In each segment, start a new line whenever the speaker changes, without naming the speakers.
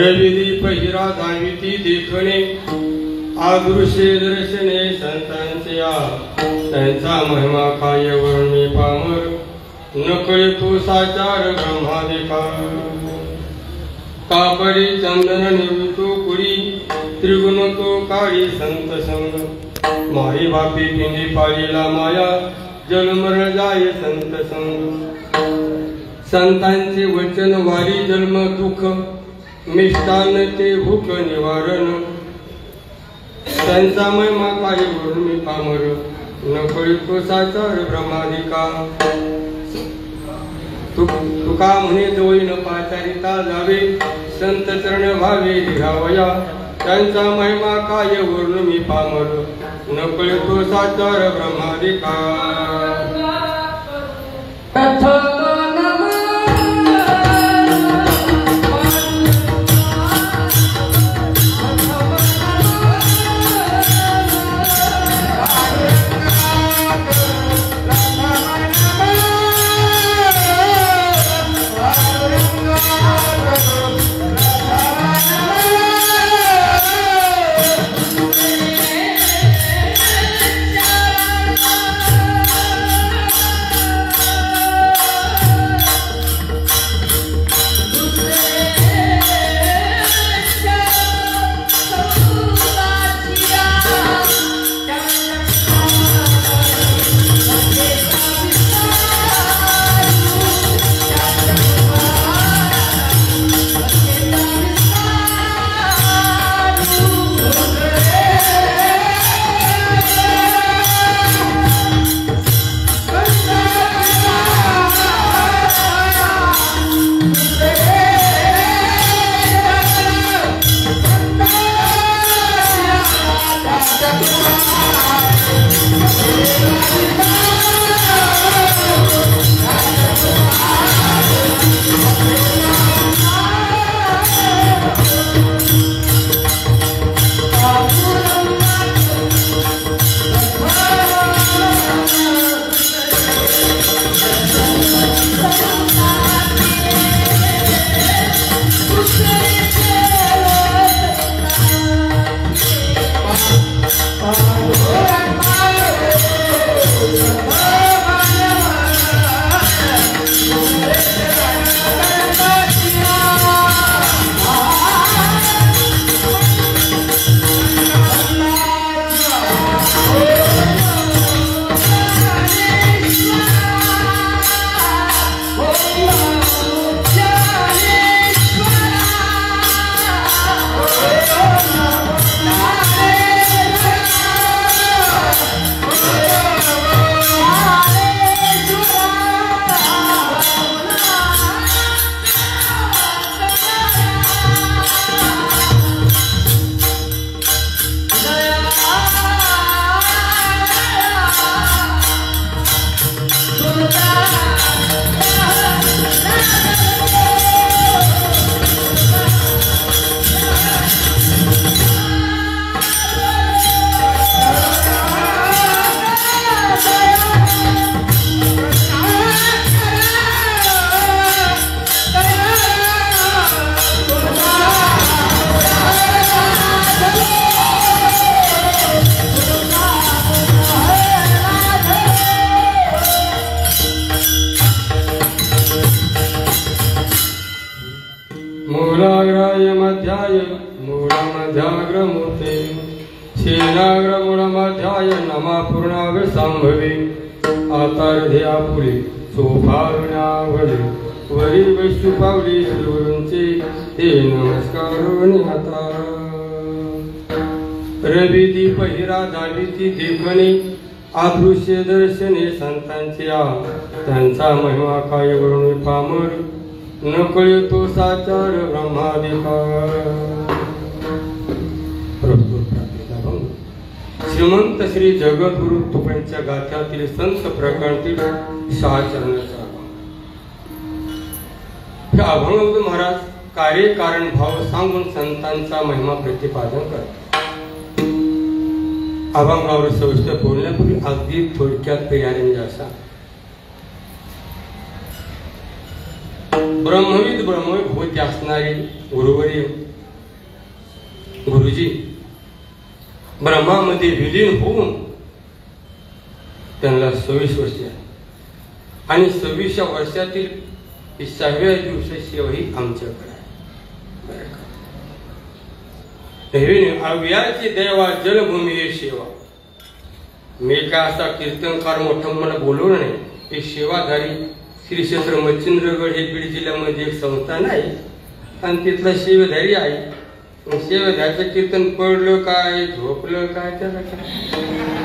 रविदीप हिरा धाविती देखणे आदृश्य दर्शने संतांचे त्यांचा महिमा काय वर्णी पामर नकळे तो साचार ब्रह्मादिका कापडी चंदन निवृत्तो कुडी त्रिगुण तो काळी संत संग माई बापी पिंडी पाळीला माया जन्मर जाय संत संग संतांचे वचन वारी जन्म दुःख मिष्टान ते भूक निवारण त्यांचा महिमा काय वर्णी पामर नकळी तो साचार ब्रह्मादिका तुका म्हणे जवळी न पाचारिता जावे संत चरण भावे लिहावया त्यांचा महिमा काय वर्ण मी पामर नकळे तो साचार ब्रह्मादिका रविदीप हिरा धाविती देखणे आदृश्य दर्शने संतांचे त्यांचा महिमा काय वर्णी पामर नकळे तो साचार ब्रह्मादिका श्रीमंत श्री जगद्गुरु तुकांच्या गाथ्यातील संत प्रकरणातील 6 चरणाचा हे अभंग महाराज कार्य कारण भाव सांगून संतांचा महिमा प्रतिपादन करतात. अभंगावर सविस्तर बोलण्यापूर्वी अगदी थोडक्यात तयारी असा ब्रह्मविद ब्रह्मभूती असणारी गुरुवर्य गुरुजी ब्रह्मामध्ये विलीन होऊन त्यांना 26 वर्षे आणि 26व्या वर्षातील 20व्या दिवशी सेवा ही आमच्याकडे आहे. नेहमी अव्याची देवा जलभूमी हे सेवा. मी काय असा कीर्तनकार मोठा मला बोलवलं नाही. हे सेवाधारी श्री क्षेत्र मच्छिंद्रगड हे बीड जिल्ह्यामध्ये एक संस्थान आहे आणि तिथला सेवेधारी आहे. सेवेधारचं कीर्तन पडलं काय झोपलं काय त्याला काय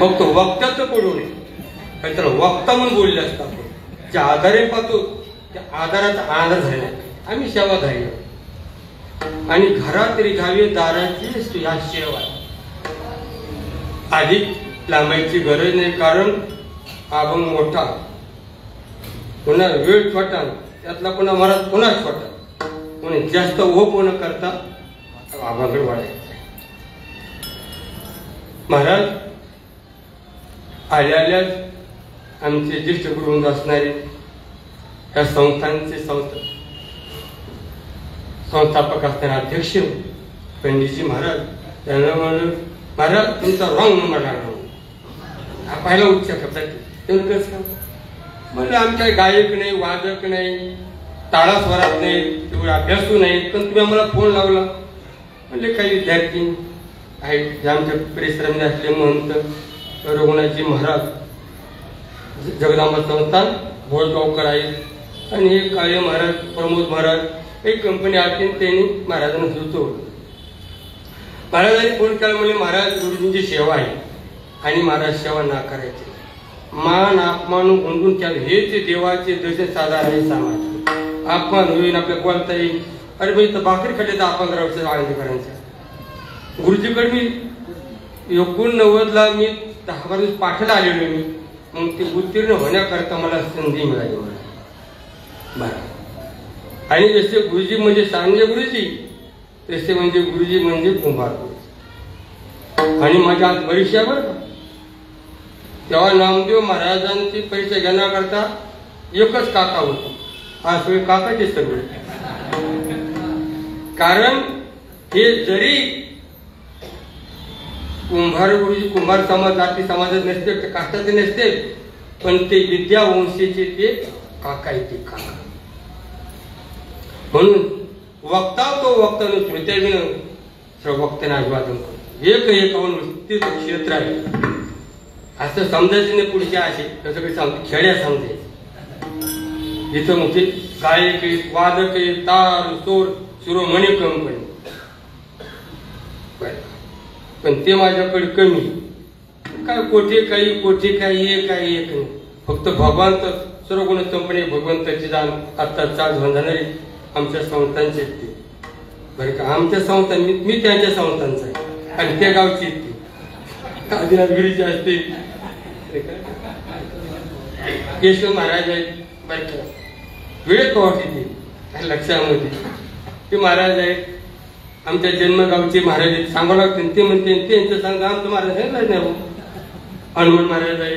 फक्त वक्त्याचं पडू नये. काही त्याला वक्ता म्हणून बोलले असतात ज्या आधारे पाहतो त्या आधाराचा आधार झाला. आम्ही सेवाधारी आणि घरात रिघावी दाराची ह्या सेवा अधिक लांबायची गरज नाही. कारण अभंग मोठा पुन्हा वेळ छोटा त्यातला पुन्हा महाराज पुन्हा छोटा म्हणून जास्त ओप न करता आभागड वाढायचं. महाराज आल्याच आमचे ज्येष्ठ गुरुवृंद असणारे या संस्थांचे संस्थापक असणारे अध्यक्ष पंडितजी महाराज त्यांना म्हणलं महाराज तुमचा रॉंग नंबर लागला. हा पहिला उच्च शब्दात म्हणलं आम्ही काही गायक नाही वादक नाही ताळास्वरात नाही तेवढे अभ्यासू नाही पण तुम्ही आम्हाला फोन लावला. म्हणजे काही विद्यार्थी आहेत जे आमच्या परिश्रमी असले महंत रघुनाथजी महाराज जगदांबा संस्थान भोजगावकर आहेत आणि हे काळे महाराज प्रमोद महाराज एक कंपनी आली त्यांनी महाराजांना सुचवलं. महाराजांनी फोन केला म्हणजे महाराज गुरुजींची सेवा आहे आणि महाराज सेवा नाकारायची. मान अपमान गुंडून केलं हे ते देवाचे दर्शन साधारण आहे. समाज अपमान होईल आपल्या बोलता येईल. अरे भाई तर भाकरी खाल्ली तर आपण 15 वर्ष आळंदीकरांच्या गुरुजीकडे मी 89ला मी 10 दिवस पाठायला आलेलो मी. मग ते उत्तीर्ण होण्याकरता मला संधी मिळाली मला बरं. आणि जसे गुरुजी म्हणजे सांगे गुरुजी तसे म्हणजे गुरुजी म्हणजे कुंभार गुरुजी. आणि माझ्या आज परीक्षावर तेव्हा नामदेव महाराजांची परीक्षा घेण्याकरता एकच काका होतो. हा सगळे काकाचे सगळे. कारण हे जरी कुंभार गुरुजी कुंभार समाज जाती समाजात नसते काष्टाचे नसते पण ते विद्यावंशीचे ते काका येते काका. म्हणून वक्ता तो वक्ता श्रुत्याविन वक्त्याने अभिवादन करतो. एक तीच क्षेत्र आहे असं समजायचं नाही. पुढच्या असे तसं काही सांगतो खेड्या समजायचं जिथं मग ते गायक आहेत वादक आहेत तार तोर शिरोमणी कंपनी पण ते माझ्याकडे कमी काय कोठे काही एक नाही. फक्त भगवंत सर्व गुण कंपनी भगवंताची जाण आता चाल जाणारी आमच्या संस्थांचे ते बरं का. आमच्या संस्था मी त्यांच्या संस्थांचा आहे आणि त्या गावची ती आदिनाथगिरीची असते केशव महाराज आहेत बरं का. वेळेत पावती ती लक्षामध्ये ते महाराज आहेत आमच्या जन्मगावचे महाराज आहेत सांगावं लागते ते म्हणते त्यांचं सांगा आमचं महाराज आहे नाही. हनुमान महाराज आहे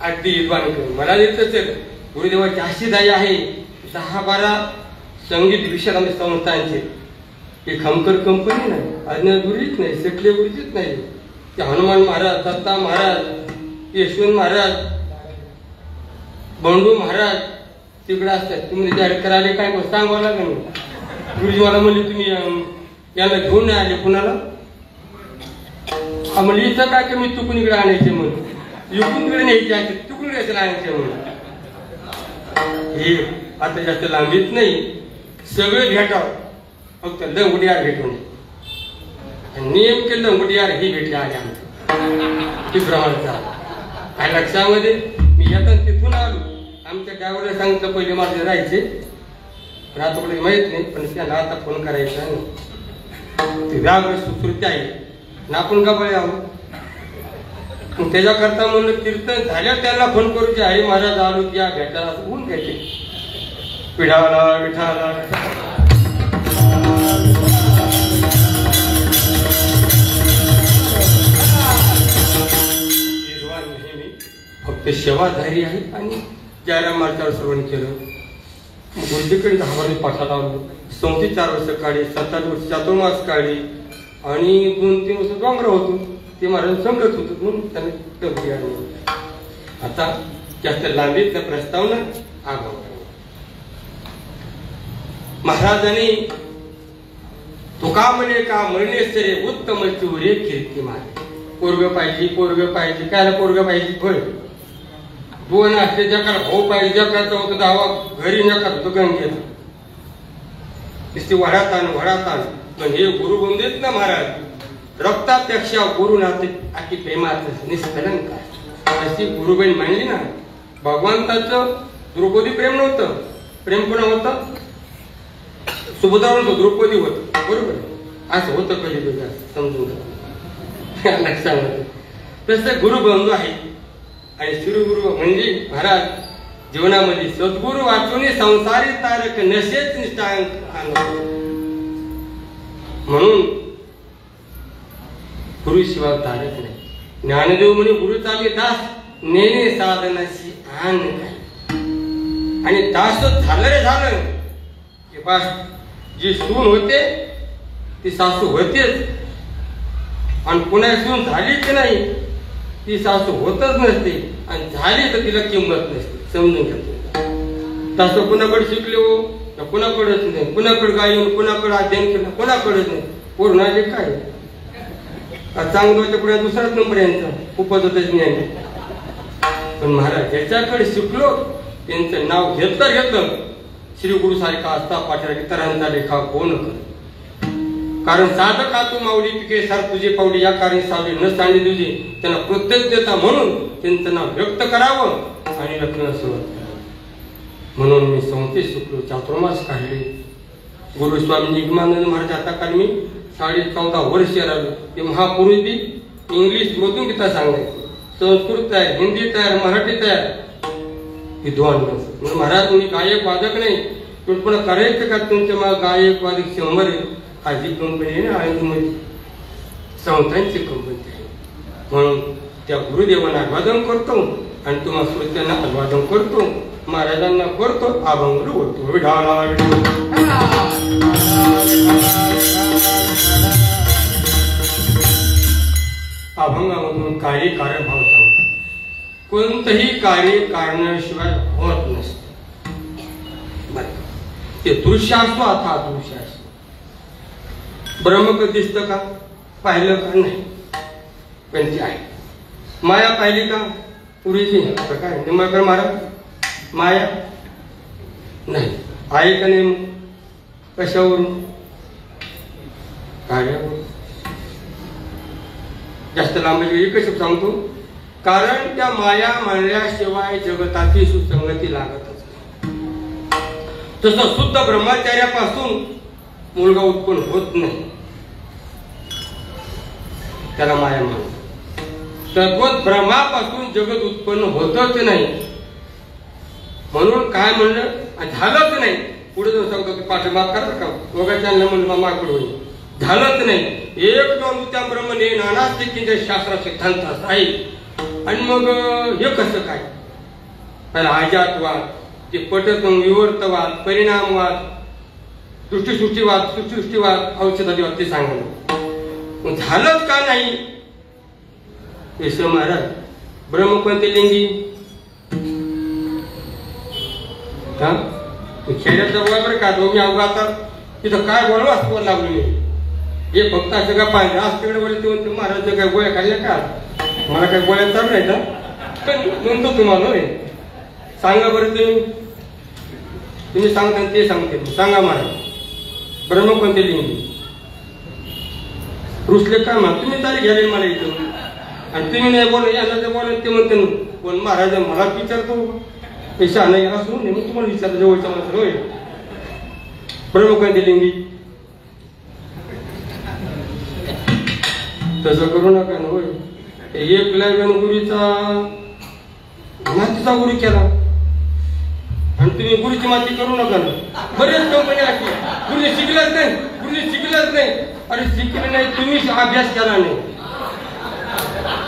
अगदी विद्वान मला येतच गुरुदेवाची अशी दया आहे 10-12 संगीत विषय आमच्या संस्थांचे. हे खमकर कंपनी नाही अज्ञात गुरुजीच नाही सेटले गुरुजीच नाही. ते हनुमान महाराज दत्ता महाराज यशवंत महाराज बंडू महाराज तिकडे असतात. तुम्ही जाहीर करायला काय सांगावं लागेल. गुरुजी मला म्हणले तुम्ही याला घेऊन नाही आले कुणाला म्हणजे इथं काय की मी चुकून इकडे आणायचे म्हणून इकडून इकडे न्यायचे आहे चुकून यायचं आणायचे म्हणून. हे आता जास्त लांबीत नाही सगळे भेटावं फक्त लंगुडियार भेटून नेमके लंगुडियार ही भेटले आले आमचे तिप्रमाणचा काय लक्षामध्ये. मी येताना तिथून आलो आमच्या ड्रायव्हरला सांगितलं पहिले माझे राहायचे पण आता कुठे माहित नाही पण त्यांना आता फोन करायचा ते व्याघ्र सुश्रुती आहे ना आपण का बळे आहोत. त्याच्याकरता म्हणलं कीर्तन झाल्यावर त्यांना फोन करूचे हरी महाराज आलो या भेटायला होऊन घ्यायचे पिढाला विठाला. फक्त सेवाधारी आहे आणि ज्याला मार्गावर सर्वांनी केलं. गुरुजीकडे 10 वर्ष पाठाला आलो 34 वर्ष काढली 27 वर्ष चातुर्मास काढली आणि 2-3 वर्ष डोंगर होतो ते महाराज समजत होत म्हणून त्यांनी टोपी आणली. आता जास्त लांबीचा प्रस्ताव ना आगाव महाराजांनी तुका म्हणे का मरणेश्वरे उत्तम चोरे कीर्ती मारे. पोरग पाहिजे कायला पोरग पाहिजे होय. 2 असते जगाला भाऊ पाहिजे जगाचा होतं दावा घरी नकात होतो गंगेत नुसती वडात आण पण हे गुरु बंधूत ना महाराज रक्तापेक्षा गुरु नाते अति प्रेमाचं निष्कलंक अशी गुरुबाई मांडली ना. भगवंताचं द्रौपदी प्रेम नव्हतं. प्रेम कोणा होतं सुभद्रावर द्रौपदी होत बरोबर असं होतं कधी समजून लक्षात. तसं गुरुबंधू आहे आणि श्रीगुरु म्हणजे महाराज जीवनामध्ये सद्गुरु वाचून संसारी तारक नशेच निष्ठांक म्हणून गुरु शिवाय तारक नाही. ज्ञानदेव म्हणे गुरुचा मी दास नेणे साधनाशी आण आणि दास झालं रे झालं की बस जी सून होते ती सासू होतेच आणि पुन्हा सून झालीच नाही ती सासू होतच नसते आणि झाली तर तिला किंमत नसते. समजून घेतो तसं कुणाकडे शिकले हो कुणाकडेच नाही. कुणाकडे गायन कुणाकडे अध्ययन केलं कुणाकडेच नाही. पूर्णाचे काय चांगलं पुढे दुसराच नंबर यांचा उपज होतच ज्ञान. पण महाराज ज्याच्याकडे शिकलो त्यांचं नाव घेतलं श्री गुरु सारखा असता पाठीला इतरांचा लेखा कोण कर. कारण साधका तू माऊली पिके सार तुझे पावली या कारण सावली न सांडली तुझी त्यांना कृतज्ञता म्हणून त्यांचं नाव व्यक्त करावं आणि लक्षण सुरुवात. म्हणून मी संस्थेत शिकलो चातुर्मास काढले. गुरु स्वामी निगमानंद महाराज आता काल मी 14.5 वर्ष राहिलो. ते महापुरुष बी इंग्लिश मधून गीता सांगायचे संस्कृत तयार हिंदी तयार मराठी तयार विद्वान म्हणून महाराज मी गायक वादक नाही पण पुन्हा करायचं का तुमच्या मग गायक वादक 100 आधी कंपनी आहे ना आळंदीमध्ये संस्थांची कंपनी आहे. म्हणून त्या गुरुदेवांना अभिवादन करतो आणि तुम्हाला श्रोत्यांना अभिवादन करतो. महाराजांना करतो अभंग बोलतो विठाला अभंगामधून कार्य कार्यभाव सांगतात. कोणतंही कार्य कारणाशिवाय होत नसते. ते दृश्य असतो आता दृश्य असतो. ब्रह्म कधी दिसतं का पाहिलं का नाही पण ती आहे. माया पाहिली का पुरीची काय निंबाळकर महाराज माया नाही आहे का नाही कशावरून कार्यावरून. जास्त लांबची एकच सांगतो कारण त्या माया मांडल्याशिवाय जगताची सुसंगती लागतच नाही. तसं शुद्ध ब्रह्मचार्यापासून मुलगा उत्पन्न होत नाही त्याला माया म्हणतात. तद्वत ब्रह्मापासून जगत उत्पन्न होतच नाही. म्हणून काय म्हणलं झालंच नाही पुढे जाऊन सांगतो की पाठमाग करत का दोघांच्या म्हणलं मागपुढे होईल झालंच नाही. एक दोन त्या ब्रह्मने नाना किंचित शास्त्र सिद्धांत आहे. आणि मग हे कसं काय पहिला आजातवाद ते पटत विवर्तवाद परिणामवाद सृष्टीवाद औषधादिवाद ते सांगणं झालंच का नाही. केशव महाराज ब्रह्म कोणते लिंगी खेड्याचा बरोबर का दोन्ही अवघातात तिथं काय बोलवा असं लागलो मी हे फक्त असं का पाहिजे आज तिकडे बोलले ते म्हणते महाराज काय गोळ्या खाल्ल्या का मला काय गोळ्या चालू नाही का पण म्हणतो तुम्हाला सांगा बरं तुम्ही सांगता ते सांगते सांगा महाराज ब्रह्म कोणते लिंगी रुसले का मग तुम्ही तारीख घ्याले मला इथं आणि तुम्ही नाही बोल यांना ते बोल ते म्हणते पण महाराज मला विचारतो पैसा नाही याला सोडून मग तुम्हाला विचारतो जवळच्या माणसं होय ब्रह्म कोणते लिंगी तसं करू नका ना होय. एक गणगुरीचा मातीचा गुरु केला आणि तुम्ही गुरुची माती करू नका ना. बरेच कंपनी अशी गुरुजी शिकलाच नाही अरे शिकले नाही तुम्ही अभ्यास केला नाही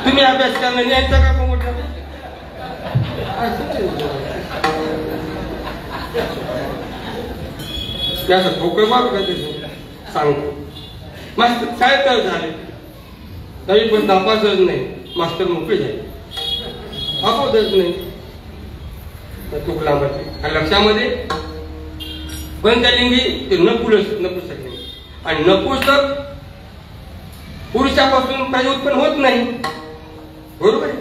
तुम्ही अभ्यास केला नाही यायचा का त्याचं ठोकळ मारू का त्याचं सांगतो मास्तर शाळेत झाले, तरी पण नापासच नाही, मास्तर मोकळे झाले, आपवतच नाही. तुक लांबाचे आणि लक्षामध्ये पंचलिंगी ते नपुसक नाही, आणि नपुसक पुरुषापासून काही उत्पन्न होत नाही, बरोबर आहे.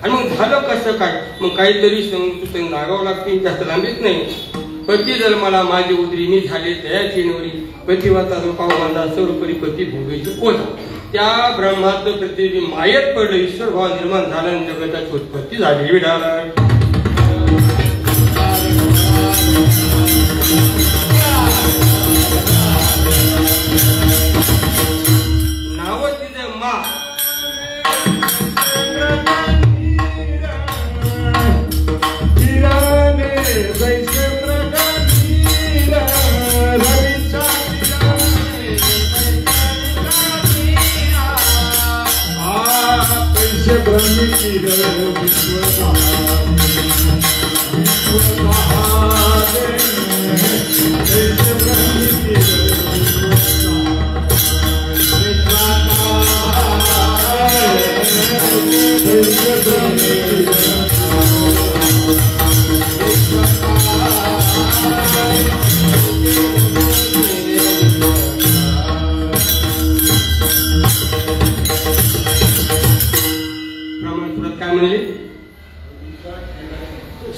आणि मग झालं कसं काय, मग काहीतरी संग नागावं लागते, जास्त लांबीच नाही. पती जन्माला माझी उदरी मी झाले दयाची नवरी, पतिवाचा जो पाव बांधा सर्वपरी पती भोगायची ओझा. त्या ब्रह्माचं पृथ्वी मायेत पडलं, ईश्वर भाव निर्माण झाला आणि जगताची उत्पत्ती झाली. विढाला नाव तिचं मा,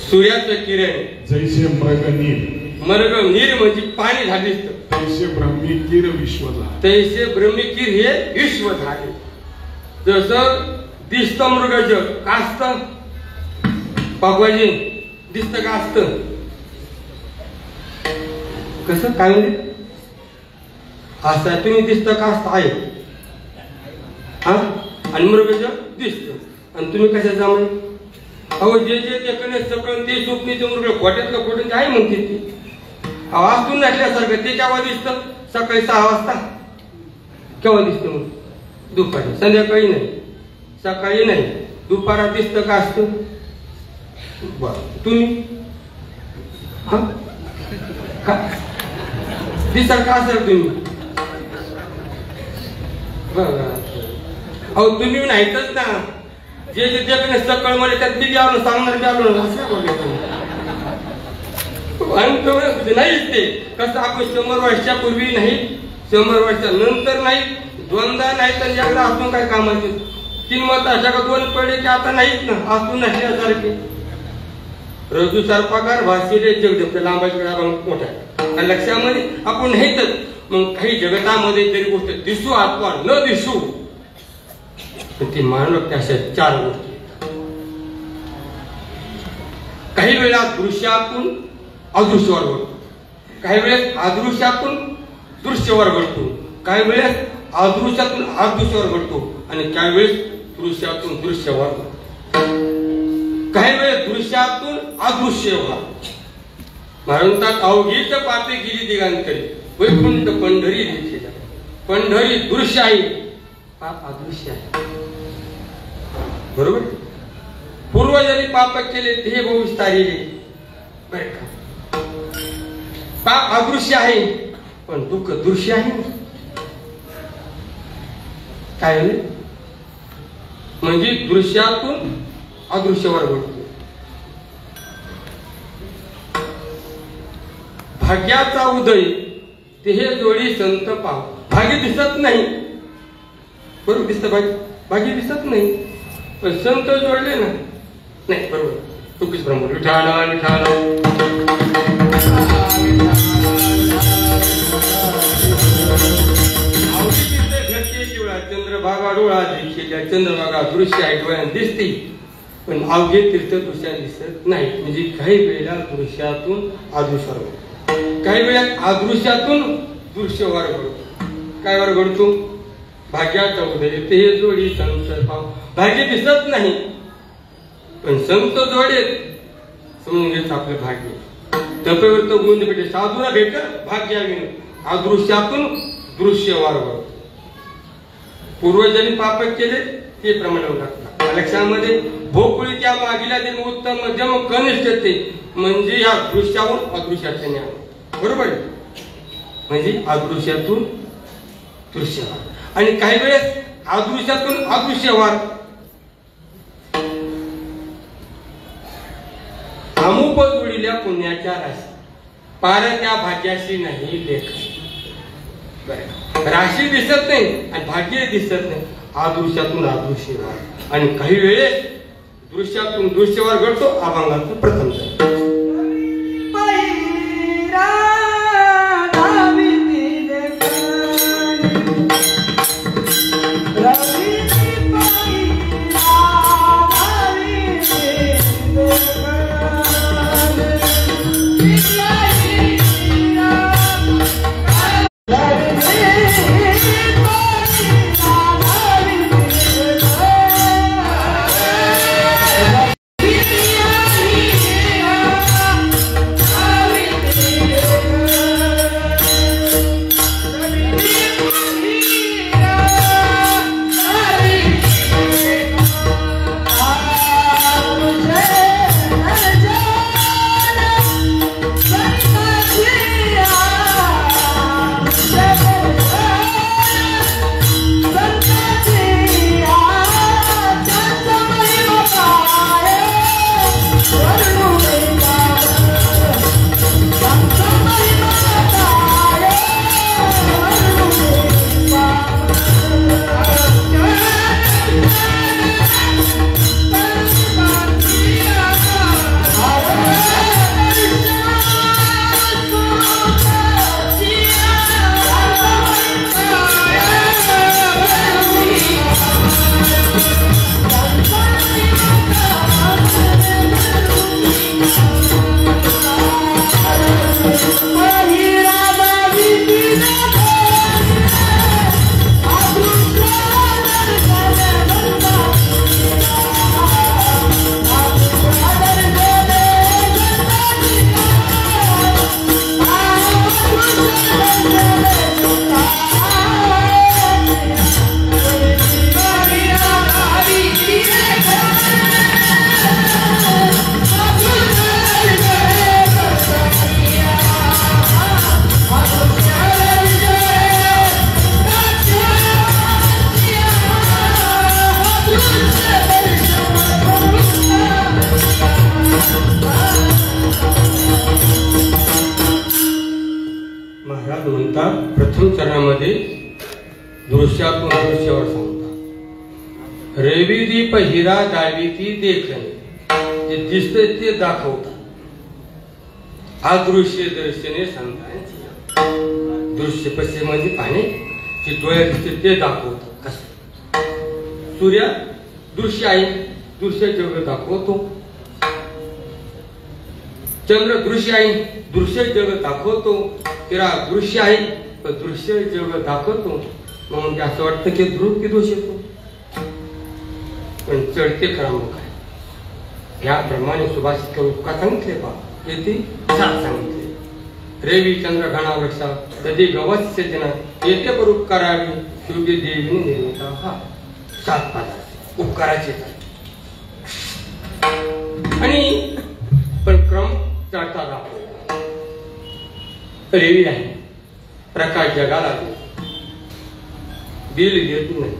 सूर्याचं किरण
जैसे मृग नीर,
मृग नीर म्हणजे पाणी झाले,
तैसे ब्रह्मी किर विश्व झाले,
तैसे ब्रह्मी किर हे विश्व झाले. जसं दिसत मृगज कास्त पागवाजी दिसत कास्त कसं काय म्हणजे असं तुम्ही दिसत कास्त आहे हा, आणि मृगज दिसत आणि तुम्ही कशाचा म्हणजे अहो जे जे ते कणे सगळं ते स्वप्नीचं मृग खोट्यातलं खोटं आहे म्हणते ती. वास्तून नसल्यासारखं ते केव्हा दिसतं, सकाळी 6 वाजता केव्हा दिसतं, मग दुपारी, संध्याकाळी नाही, सकाळी नाही, दुपारात दिसतं का असतं. बर तुम्ही दिसाल का असाल तुम्ही, अहो तुम्ही नाहीतच ना, जे जे जगणे सकळ मध्ये त्यात बी आलो सांगणार बी आलो असं बोलले नाहीच. ते कसं आपण 100 वर्षापूर्वी नाही, 100 वर्षानंतर नाही, दोनदा नाही तर एकदा असून काय कामाचे. 3 मत अशा का 2 पडले की आता नाहीच ना, असून नसल्यासारखे. रजू सर्पाकार भाषेले जगदप लांबाच्या मोठ्या लक्षामध्ये आपण नाहीतच. मग काही जगतामध्ये तरी गोष्ट दिसू अथवा न दिसू, ते मानव अशा 4 गोष्टी. काही वेळा दृश्यातून अदृश्यावर घडतो, काही वेळेस अदृश्यातून दृश्यावर घडतो, काही वेळेस अदृश्यातून अदृश्यावर घडतो, आणि काही वेळेस दृश्यातून दृश्यावर, काही वेळेस दृश्यातून अदृश्यवर. म्हणतात अवघीच पापे गेली दिगांतरी, वैकुंठ पंढरी दिसली. पंढरी दृश्य आहे, पाप अदृश्य आहे, बरोबर. पूर्वजांनी पाप केले ते भविष्यतारिले, बरे का. पाप अदृश्य आहे पण दुःख दृश्य आहे. काय म्हणजे दृश्यातून अदृश्यावर घडतो. भाग्याचा उदय ते हे जोडी संत पाव. भाग्य दिसत नाही, बरोबर दिसत, भाग्य दिसत नाही, पण संत जोडले ना, नाही बरोबर. चुकीच ब्रह्म विठाला विठाला चंद्रभागा डोळा देखील, चंद्रभागा दृश्य आहे, डोळ्यात दिसते, पण अवघे तीर्थ दृश्यात दिसत नाही. म्हणजे काही वेळेला दृश्यातून अदृश्यावर, काही वेळेला अदृश्यातून दृश्यवर घडतो. काय वर घडतो, भाग्याचा उदय ते हे जोडी संत पाव. भाग्य दिसत नाही पण संत जोडेत समजून घेत आपलं भाग्य. तपेवर तो गुण भेटे साधूला भेट भाग्याविन, अदृश्यातून दृश्यवर घडतो. पूर्वजांनी पाप केले ते प्रमाण लागतात. लक्षामध्ये भोकुळी त्या मागीला दिन उत्तम मध्यम कनिष्ठ ते म्हणजे या दृश्याहून अदृश्याचे ज्ञान, बरोबर. म्हणजे अदृश्यातून दृश्यवाद आणि काही वेळेस अदृश्यातून अदृश्यवाद. अमुप जोडिल्या पुण्याच्या राशी पार त्या भाग्याशी नाही लेख. राशी दिसत नाही आणि भाग्य दिसत नाही. अदृश्यातून अदृश्यवाद आणि काही वेळेस दृश्यातून दृश्यवाद घडतो. अभंगाचं प्रथम प्रथम चरणामध्ये दृश्यातून दृश्यावर सांगतात. रवी दीप हिरा डावी ती देखणे. जे दिसतंय ते दाखवतात. अदृश्य दर्शने सांगतात. दृश्य पश्चिम म्हणजे पाणी जे डोळ्यात दिसते ते दाखवतात. कसं सूर्य दृश्य आहे. दृश्य जग दाखवतो. चंद्र दृश्य आहे. दृश्य जग दाखवतो. तिरा दृश्य आहे पण दृश्य जग दाखवतो. म्हणून असं वाटतं की ध्रुव की दोष येतो पण चढते क्रमांक आहे. याप्रमाणे सुभाषित का सांगितले पा येथे सात सांगितले. रवी चंद्र घणा वृक्षा कधी गवत सेजना येथे पर उपकारावी शिवजी देवीने निर्मिता. हा 7 पदार्थ उपकाराचे आणि पण क्रम चढता दाखवतो. रवी आहे. प्रकाश जगाला बिल घेत नाही.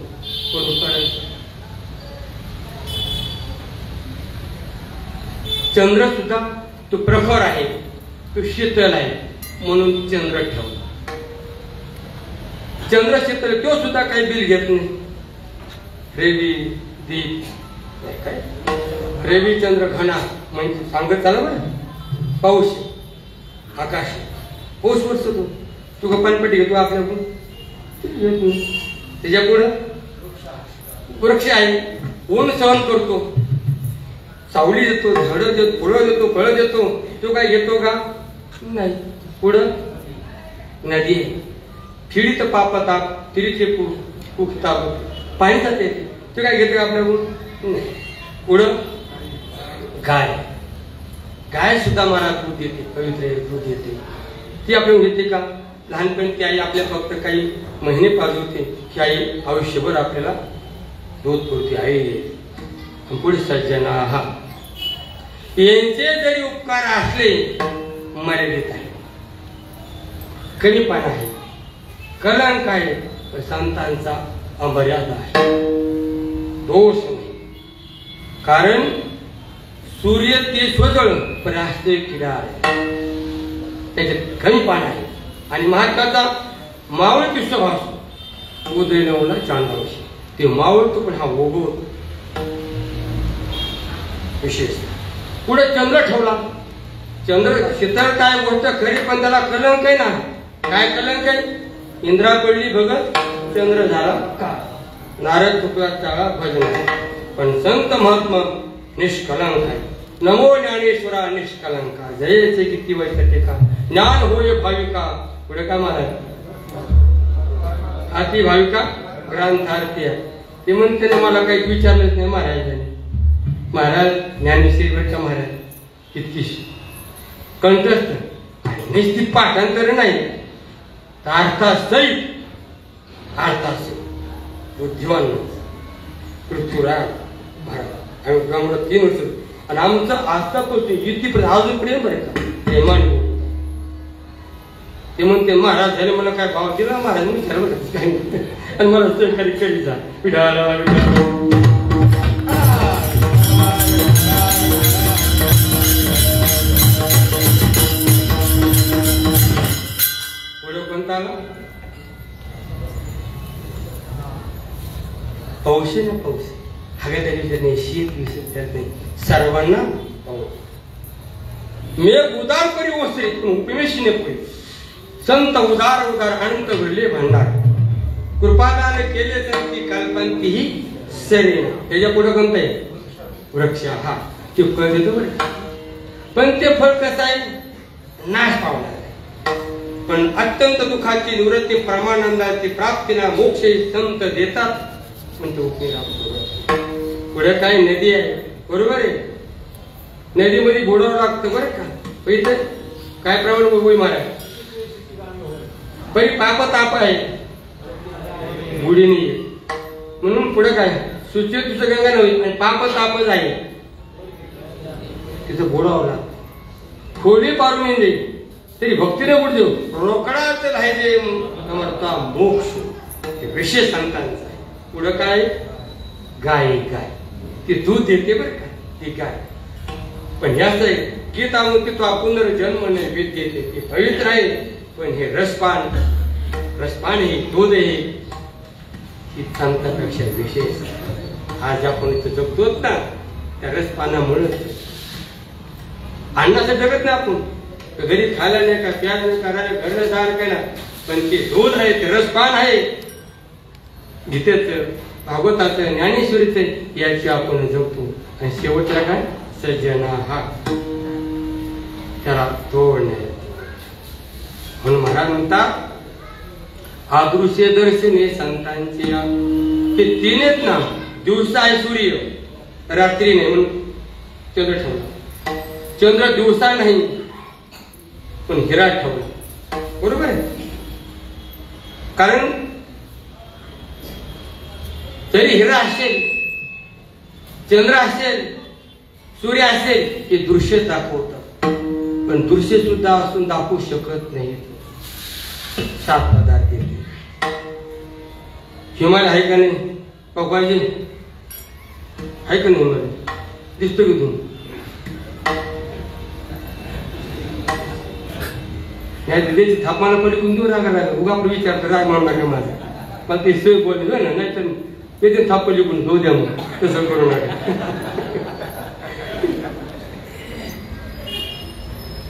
चंद्र सुद्धा तो प्रखर आहे. तो शीतल आहे म्हणून चंद्र ठेवला. चंद्र शीतल तो सुद्धा काही बिल घेत नाही. रवी दीप काय रवी चंद्र घणा म्हणजे सांगत चालू बरं. पाऊस आकाश पाऊस वरतो तू का पाणपट्टी घेतो आपल्याकडून. त्याच्या पुढं वृक्ष आहे. ऊन सहन करतो. सावली देतो. झाडं देतो. फुलं देतो. फळं देतो. तो काय घेतो का नाही. पुढं नदी आहे. खिडीत पापताप तिरीचे पुखताप पाणी जाते. तो काय घेतो आपल्याकडून नाही. पुढं गाय. गाय सुद्धा मला दूध देते. पवित्र दूध देते. ती आपल्याला घेते का. लहानपणी ती आई आपल्या फक्त काही महिने पाजवते. ही आई आयुष्यभर आपल्याला दूध पुरते. आई पुढे सज्जना हा यांचे जरी उपकार असले मर्यादित आहे. कमीपणा आहे. कलंक आहे संतांचा अमर्यादा आहे, दोष नाही. कारण सूर्य ते स्वजळ पण असते किडा आहे, त्याच्यात कमी पाणी आहे. आणि महाराजाचा मावळ विश्वभास उदय नवला चांदावशी ते मावळतो पण हा ओघवतो विशेष. पुढे चंद्र ठेवला. चंद्र शीतळ काय गोष्ट खरी पण त्याला कलंक आहे ना. काय कलंक आहे? इंद्रा पडली भगत चंद्र झाला का. नारद चुकला चाळा भजन. पण संत महात्मा निष्कलंक आहे. नमो ज्ञानेश्वरा निष्कलंका जयचे किती वैसते का ज्ञान होय भाविका. पुढे काय महाराज आती भाविका ग्रंथार्थी आहे. ते म्हणते ना मला काही विचारलंच नाही महाराजांनी. महाराज ज्ञानेश्वरच्या महाराज इतकी कंठस्थ निश्चित पाठांतर नाही अर्थासहित बुद्धिमान पृथ्वीराज महाराज आम्ही ब्राह्मण 3 वर्ष आणि आमचं आतापासून युतीपर्यंत अजून प्रेम बरं का प्रेमाने. ते म्हणते महाराज झाले मला काय भाव दिला महाराज मी ठरवलं काही नाही आणि मला सहकारी कधी जा विडाला पुढे कोणता आला पौषे ना पौष हव्या नाही शीत विसत नाही सर्वांना मेघ उदार करी ओसरे उपमेशीने पुढे संत उदार उदार अनंत घडले भंडार कृपादान केले तर ती कल्पंतीही सरेना. त्याच्या पुढे कोणतं आहे वृक्ष हा ते फळ देतो बरं. पण ते फळ कसं आहे नाश पावणार आहे. पण अत्यंत दुःखाची निवृत्ती परमानंदाची प्राप्तीला मोक्ष संत देतात. पण ते उपयोग पुढे काय नदी आहे बरोबर आहे. नदीमध्ये बुडावं लागतं बरं का. इथे काय प्रमाण उभी मारा पै पाप ताप आहे बुडी नाही म्हणून पुढे काय सुचित तुझं गंगा नव्हे आणि पाप तापच आहे तिथं बुडावं लागतं. खोली पारून येईल तरी भक्तीने बुड देऊ रोकडाच राहायचे समर्था मोक्ष ते विशेष संतांचा आहे. पुढं काय गाय गाय ती दूध देते बरं का ती गाय. पण याच गीता म्हणते तो आपण जन्म नाही वेद देते ते पवित्र आहे. पण हे रसपान हे दूध आहे ही संतांपेक्षा विशेष. आज आपण इथं जगतोच ना त्या रसपानामुळे अन्नाचं जगत नाही आपण घरी खायला नाही का प्याज नाही करायला घरला जायला काय ना. पण ते दूध आहे ते रसपान आहे गीतेचं भागवताचं ज्ञानेश्वरीचं याची आपण जगतो. आणि शेवटचा काय सज्जना हा त्याला तोड नाही. म्हणून महाराज म्हणतात अदृश्य दर्शने संतांचे हे तीनच ना. दिवसा आहे सूर्य रात्री नाही म्हणून चंद्र ठेवला. चंद्र दिवसा नाही पण हिरा ठेवला बरोबर आहे. कारण जरी हिरा असेल चंद्र असेल सूर्य असेल हे दृश्य दाखवतात. पण दृश्य सुद्धा असून दाखवू शकत नाही. 7 पदार्थ येते. हिमालय आहे का नाही पप्पाजी आहे का नाही मला दिसतो की तुम्ही या दिदीची थापाना पडली कोण देऊ रागा लागला उगा आपण विचारतो राग म्हणून नका माझा मला ते सोय बोलले ना नाही तर ते थाप पडली कोण धो द्या मग तसं करू नका.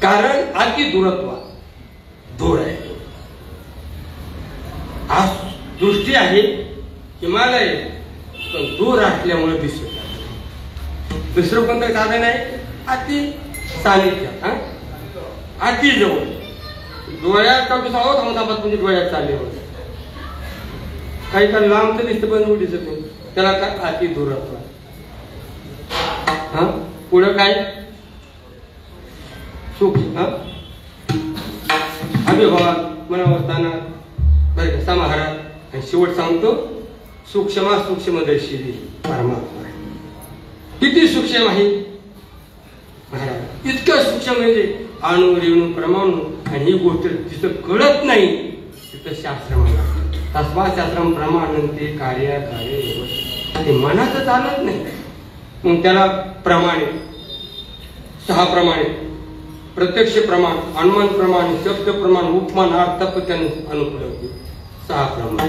कारण अति दूरत्व दूर आहे. आज दृष्टी आहे हिमालय पण दूर असल्यामुळे दिसत. दुसरं कोणतं साधन आहे अति सानिध्य अति जवळ डोळ्यात थांबत म्हणजे डोळ्यात चालले होते काही काळ लांब तर दिसतं पण दिसत नाही त्याला काय अति दूरत्व. पुढं काय सुख अभिभावात मनावस्थाना बरं समाहारात. आणि शेवट सांगतो सूक्ष्मा सूक्ष्मदर्शी परमात्मा आहे. किती सूक्ष्म आहे महाराज इतकं सूक्ष्म म्हणजे अणु रेणू परमाणू. आणि ही गोष्ट जिथं कळत नाही तिथं शास्त्र म्हणतात तस्माशास्त्रम प्रमाणंते कार्य कार्य. ते मनाचं चालत नाही. मग त्याला प्रमाणे 6 प्रमाणे प्रत्यक्ष प्रमाण, अनुमान प्रमाण, शब्द प्रमाण, उपमान, अर्थपत्यान अनुपलब्धी 6 प्रमाण.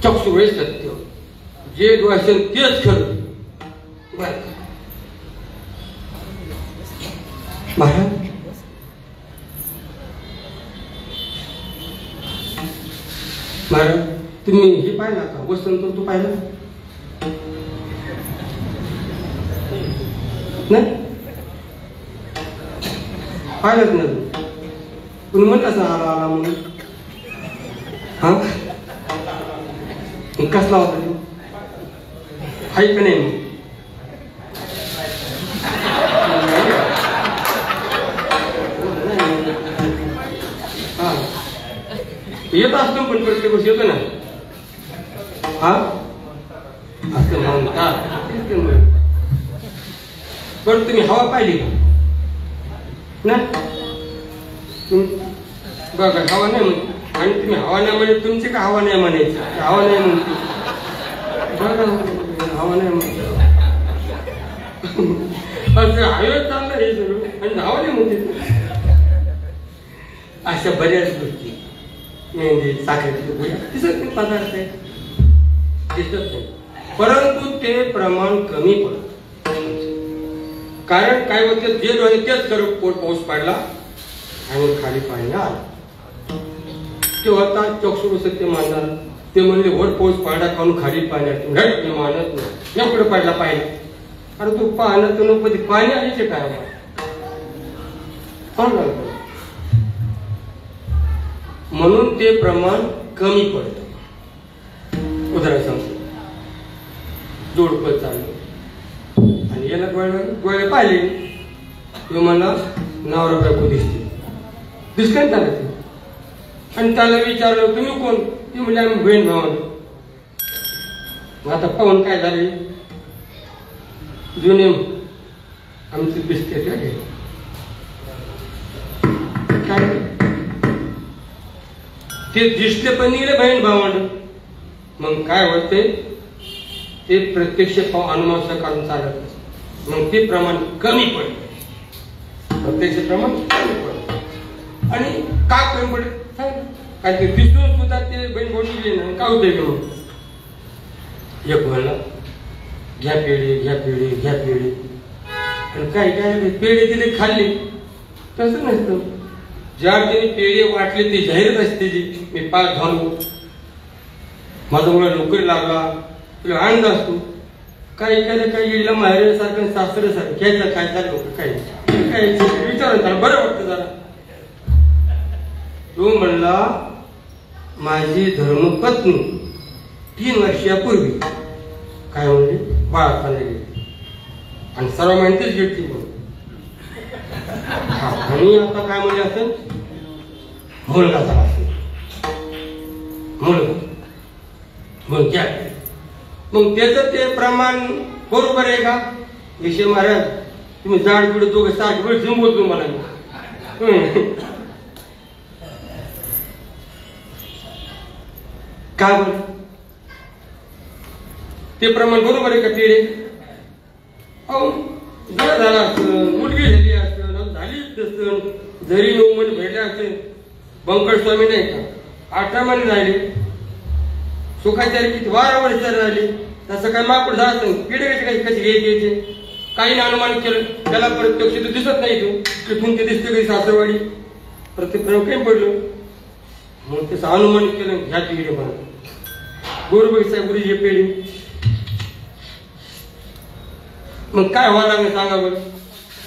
चक्षुळे सत्य, जे डोळ्याचं तेच खरं. महाराज महाराज तुम्ही हे पाहिला का? वसंत ऋतू पाहिला नाही? पाहिलंच नाही तुम्ही म्हणता असं आला आला म्हणून. हा कसला होता तो? हाय का नाही? हा येत असतो पण प्रत्येक गोष्ट येतो ना. हा असं म्हणता. बरं तुम्ही हवा पाहिली का? नाही बघा हवा नाही म्हणते. आणि तुम्ही हवा नाही म्हणे तुमची का हवा नाही म्हणायची? हवा नाही म्हणते बघा हवा नाही म्हणते. हवेत चाललं हे सगळं आणि हवा नाही म्हणते. अशा बऱ्याच गोष्टी मेहंदी साखरेची दिसत नाही पदार्थ आहे दिसत नाही. परंतु ते प्रमाण कमी पडत. कारण काय होते जे डोळे तेच करत पाऊस पडला आणि खाली पाणी आला. ते होता चक्षु सत्य मानणार. ते म्हणले वर पाऊस पडला काढून खाली पाण्यात मानत नाही पुढे पडला पाहिजे. अरे तू पाहणं तू नको पाणी आलीचे काय म्हणून ते प्रमाण कमी पडतं. उदाहरण सांगतो. जोडपं चाललं आणि याला डोळे पाहिले तो मला नवरा बायको दिसते त्याला ते. आणि त्याला विचारलं तुम्ही कोण? ती म्हणजे आम्ही बहीण भावानं. आता पाहून काय झाले जुने आमचे बिस्किट काय ते दिसले पण निघले बहीण भावानं. मग काय होते ते प्रत्यक्ष अनुमान काढून चालत. मग ते प्रमाण कमी पडते. प्रत्यक्ष प्रमाण कमी पडते. आणि का कमी पडते काय ते दिसून सुद्धा ते बहीण भाऊ निघले ना का होते मग एक म्हणला घ्या पेढे घ्या पेढे घ्या पेढे. आणि काय काय पेढे दिले खाल्ले तसं नसतं. ज्या त्यांनी पेढे वाटले ती जाहीरच असते जी मी पाच घालू माझा मुला नोकरी लागला तुला आनंद असतो. काही एखाद्या काही येईल माहेरसारखं सासऱ्यासारखं घ्यायचं काय चाललं काय काय विचार बरं वाटतं जरा. तो म्हणला माझी धर्मपत्नी 3 वर्षापूर्वी काय म्हणली बाळाखाने गेली आणि सर्व माहितीच घेतली म्हणून. आणि आता काय म्हणजे असेल मुलगा झाला असेल मुलगा मग क्या मग त्याचं ते प्रमाण बरोबर आहे का? विषय महाराज तुम्ही जाड बिड दोघं सारखे वेळ जमवत तुम्हाला काय बोल ते प्रमाण बरोबर आहे का? पेढे अहो जर झाला असतं मुलगी झाली असतं झालीच नसतं जरी 9 महिने भेटले असते. बंकट स्वामी नाही का 18 महिने राहिले सुखाचारी किती 12 वर्ष राहिले. तसं काय माकूड झालं पिढे कशी कशी घ्यायचे काही अनुमान केलं त्याला प्रत्यक्ष तर दिसत नाही. तिथून ते दिसते काही सासरवाडी प्रत्येक काही पडलं मग त्याचं अनुमान केलं ह्या पिढे म्हणून गोरबाई साहेब गुरुजी पेढे. मग काय व्हावं लागेल सांगा बरं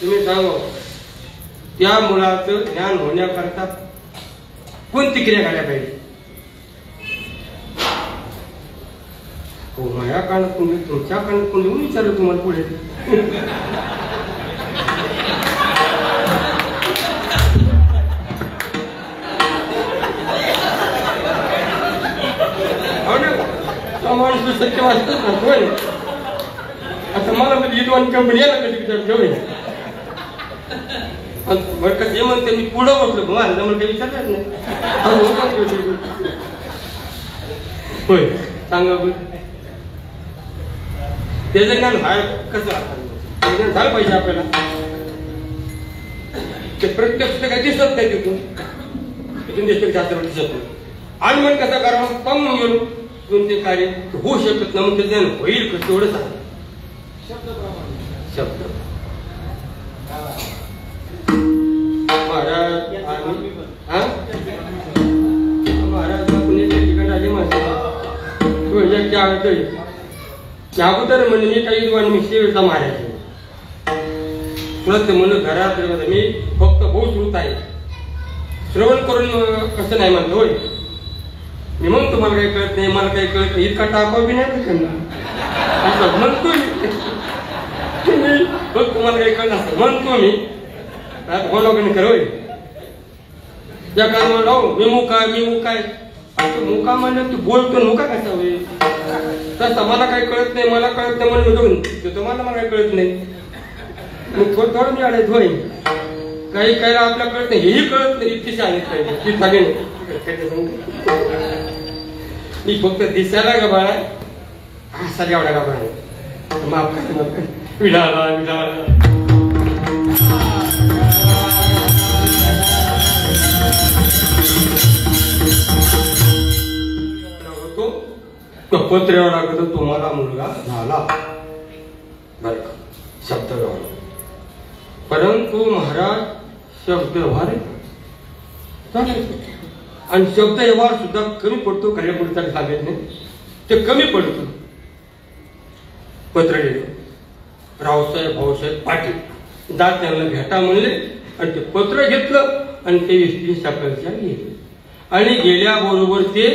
तुम्ही सांगा. त्या मुलाचं ज्ञान होण्याकरता कोणती क्रिया करायला पाहिजे? हो माझ्या कानात कोणी तुमच्या कानात कोणी विचारलं तुम्हाला पुढे माणूस सत्य वाचतच ना. आता मला विद्वान कंपनी याला कधी विचार घेऊन बरं का जे म्हणते मी पुढं बसलो मला मला काही विचारलंच नाही. होय सांगा त्याचं ज्ञान हाय कसं ज्ञान झालं पाहिजे आपल्याला. ते प्रत्यक्ष काही दिसत नाही तिथून दिसत शास्त्र दिसत नाही. आणि मग कसं करावं पाहून गेलो कोणते कार्य होऊ शकत नाही मग ते ज्ञान होईल कसं एवढं सांग शब्द. महाराज महाराज पुण्याच्या ठिकाणी आले माझे अगोदर म्हणजे मी काही दिवस मी शेवटचा महाराज तुला म्हणलं घरात मी फक्त बहुत श्रुत आहे श्रवण करून कसं नाही म्हणलं होय मी मग तुम्हाला काही कळत नाही मला काही कळत नाही इतका टाकाव बी नाही असं म्हणतो मी फक्त तुम्हाला काही कळत असं म्हणतो मी बोलावं कर होय त्या काय म्हणलं मी मुकाय मुका म्हणलं तू बोलतो मुका कसा होईल तसं मला काही कळत नाही मला कळत नाही म्हणून तुम्हाला मला काही कळत नाही मग थोडं मी अडायच होईल काही कायला आपल्याला कळत नाही हेही कळत नाही इतकी सांगितलं मी फक्त दिसायला गबाळ असा एवढा गबाळ माफ कर विडाला पत्र यावं लागत तुम्हाला मुलगा झाला बर का शब्द व्यवहार परंतु महाराज शब्द व्यवहार आणि शब्द व्यवहार सुद्धा कमी पडतो खऱ्या पुढचा सांगत नाही ते कमी पडतो. पत्र लिहिलं रावसाहेब भाऊसाहेब पाटील दात त्यांना भेटा म्हणले आणि ते पत्र घेतलं आणि ते एसटी साखरच्या गेले आणि गेल्याबरोबर ते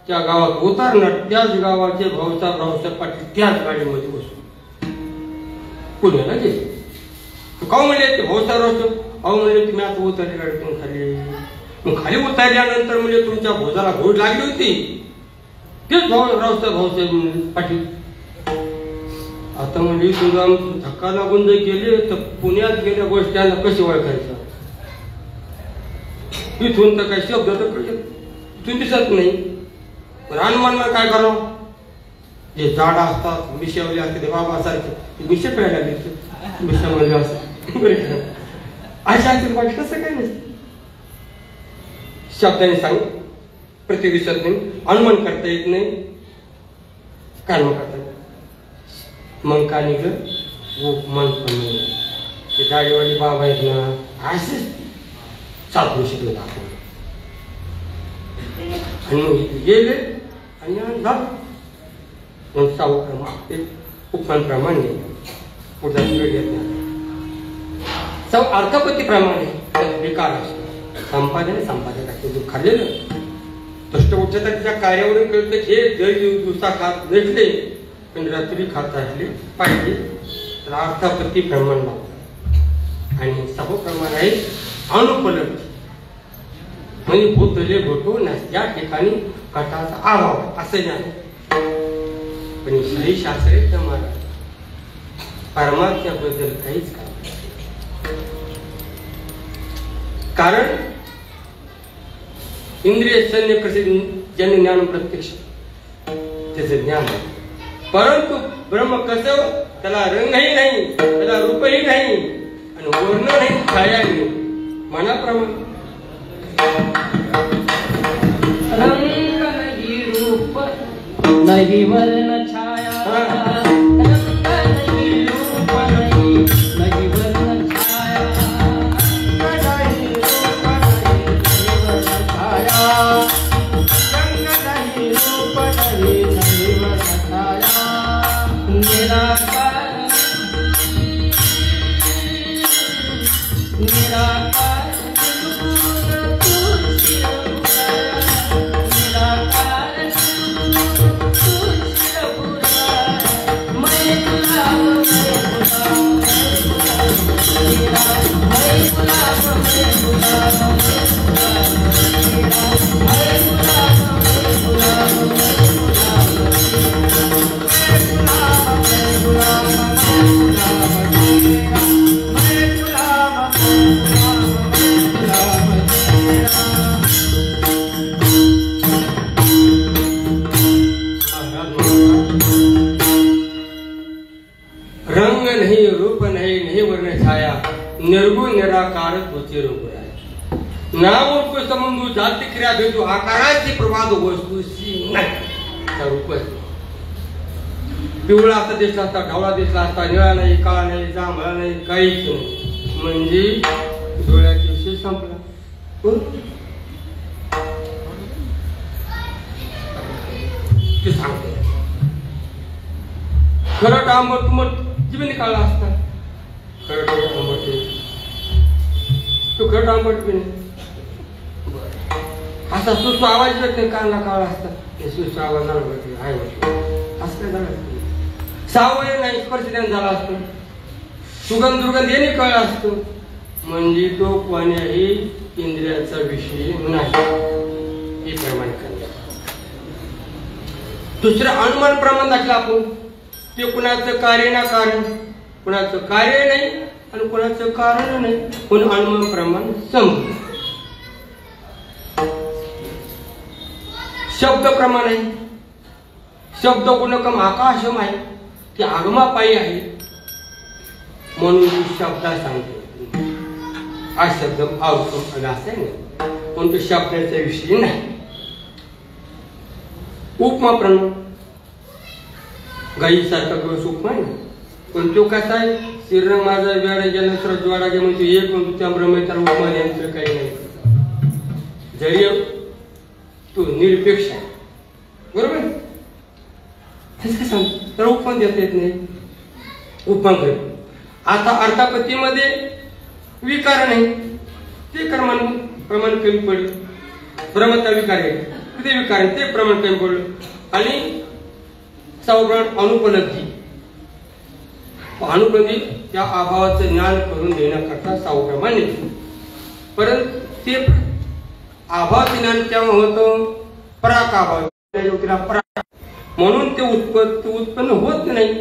त्या गावात उतारणार त्याच गावाचे भाऊसाहेब पाटील त्याच गाडीमध्ये बसून पुण्याला गेले. का म्हणले ते भाऊसाहेब अहो म्हणले तुम्ही आता उतरले गाडीतून खाली मग खाली उतरल्यानंतर म्हणजे तुमच्या भोजाला घोड लागली होती तेच भाऊसाहेब पाटील आता म्हणजे तुझा धक्का लागून जर गेले तर पुण्यात गेल्या गोष्टीला कशी ओळखायचं इथून तर काही शब्द तर इथून दिसत नाही. रानमानला काय करावं जे झाड असतात मिशवले असते ते बाबासारखे मिशे प्यायला लागले मिशामध्ये असं अशा वाट कसं काय नसतं शब्दाने सांग प्रति दिसत नाही अनुमान करता येत नाही काय मग करता मग का निघलं मन पण नाही ते गाडीवाली बाबा आहेत ना असेच साधू शिकले आपण आणि मग गेले आणि मग सावकारामागे उपमानप्रमाणे पुढचा येत नाही अर्थपतीप्रमाणे विकार असतो संपादन असतो खाल्लेलं दष्ट उठच्या त्याच्या कार्यावरून कळतं हे जरी दिवसा खात भेटले पण रात्री खाता असले पाहिजे तर अर्थापत्ती प्रमाण लावतात आणि सभोप्रमाण आहे अनुपलब्धी म्हणजे भूतले भोटून त्या ठिकाणी कटाचा अभाव असं ज्ञान पण श्री शास्त्रे मला परमात्म्याबद्दल काहीच कारण इंद्रिय सैन्य प्रसिद्ध जन ज्ञान प्रत्यक्ष त्याचं ज्ञान आहे परंतु ब्रह्म कसं त्याला रंगही नाही त्याला रूपही नाही आणि वर्ण नाही छाया नाही मनाप्रमाणे
रंग नहीं रूप नहीं वर्ण छाया रंग नहीं रूप नहीं वर्ण छाया नहीं रूप नहीं वर्ण छाया रंग नहीं रूप नहीं वर्ण छाया निराकार
मैं
नहीं रूप नहीं नहीं वर्ण छाया निर्गुण निराकार तुझे रूप आहे नाम रूप संबंधू जाती क्रिया भेटू आकाराची प्रवाद वस्तूशी नाही रूप पिवळा असता दिसला असता ढवळा दिसला असता निळा नाही काळा नाही जांभळा नाही काहीच नाही म्हणजे डोळ्याचा विषय संपला ते सांगते खरं आंबट मग जीवन काढला असता खरं आंबट तो खरं आंबट बी नाही असा सुस्त आवाज येत नाही काढला काढला असता ते सुस्त आवाज आहे असं काय झालं सावय नाही स्पर्श त्याने झाला असतो सुगंध दुर्गंध याने कळला असतो म्हणजे तो कोण्याही इंद्रियाचा विषय नाही हे प्रमाण करणे दुसरं अनुमान प्रमाण दाखलं आपण ते कुणाचं कार्य ना कारण कुणाचं कार्य नाही आणि कुणाचं कारण नाही पण अनुमान प्रमाण समज शब्द प्रमाण आहे शब्द गुणकम आकाशम आहे ते आगमापायी आहे म्हणून शब्दा सांगते हा शब्द अवसम असं नाही पण तो शब्दाचा विषय नाही उपमा प्रमाण गाईसारखा दिवस उपमा आहे पण तो कसा आहे श्रीरंग माझा वेळा गेला तर ज्वाडा गे म्हणजे एक म्हणतो त्या ब्रह्मेतर उपमा यांचं काही नाही जरी तो निरपेक्ष आहे बरोबर काय सांगतो तर उपमान देता येत नाही उपमान कर आता अर्थापत्तीमध्ये विकार नाही ते प्रमाण कमी पडलं ब्रह्मता विकार आहे ते विकार आहे ते प्रमाण कमी पडलं आणि सौप्राण अनुपलब्धी अनुपलब्धी त्या अभावाचं ज्ञान करून देण्याकरता सौप्रमाण येते परंतु ते अभाव ज्ञान तेव्हा होतं पराक अभाव म्हणून ते उत्पन्न होत नाही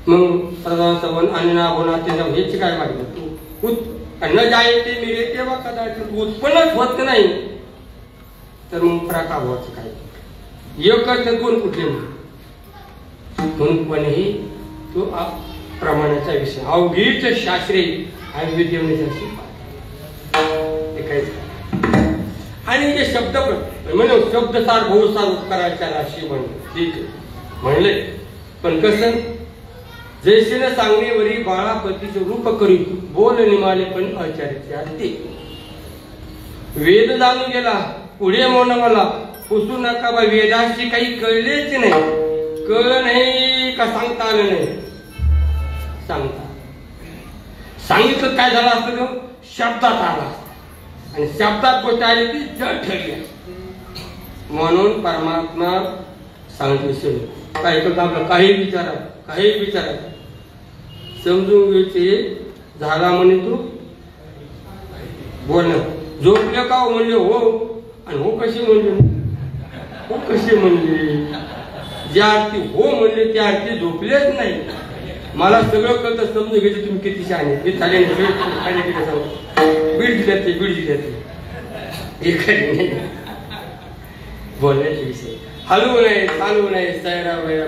मग प्रधान आणि नाभोना हेच काय माहिती न जायते मिळे तेव्हा कदाचित उत्पन्नच होत नाही तर मग पराक अभावाचं काय एकच दोन कुठले म्हणून कोणीही तो प्रमाणाचा विषय अवघीच शास्त्रे आणि विद्यमानाचा आणि जे शब्द म्हणजे शब्दसार बहुसार उपकाराच्या राशी ठीक म्हणले पण कसं जैसेने सांगणेवरी बाळापतीचे रूप करी बोल निमाले पण आचार्य वेद जाणून गेला पुढे म्हणून मला पुसू नका बा वेदाशी काही कळलेच नाही कळलं नाही का सांगता आलं नाही सांगता सांगितलं काय झालं असतं शब्दात आला आणि शब्दात गोष्ट आली ती जड ठरली म्हणून परमात्मा सांगितले काय करतो आपलं काही विचारा समजून घ्यायचे झाला म्हणे तू बोलणं झोपले का म्हणले हो आणि हो कसे म्हणले ज्या अर्थी हो म्हणले त्या अर्थी झोपलेच नाही मला सगळं कळतं समजून घ्यायचं तुम्ही किती शहाणे ते झाले बीड जिल्ह्यातले एखादी बोलण्याचा विषय हलवू नये चालवू नये सैरा वैरा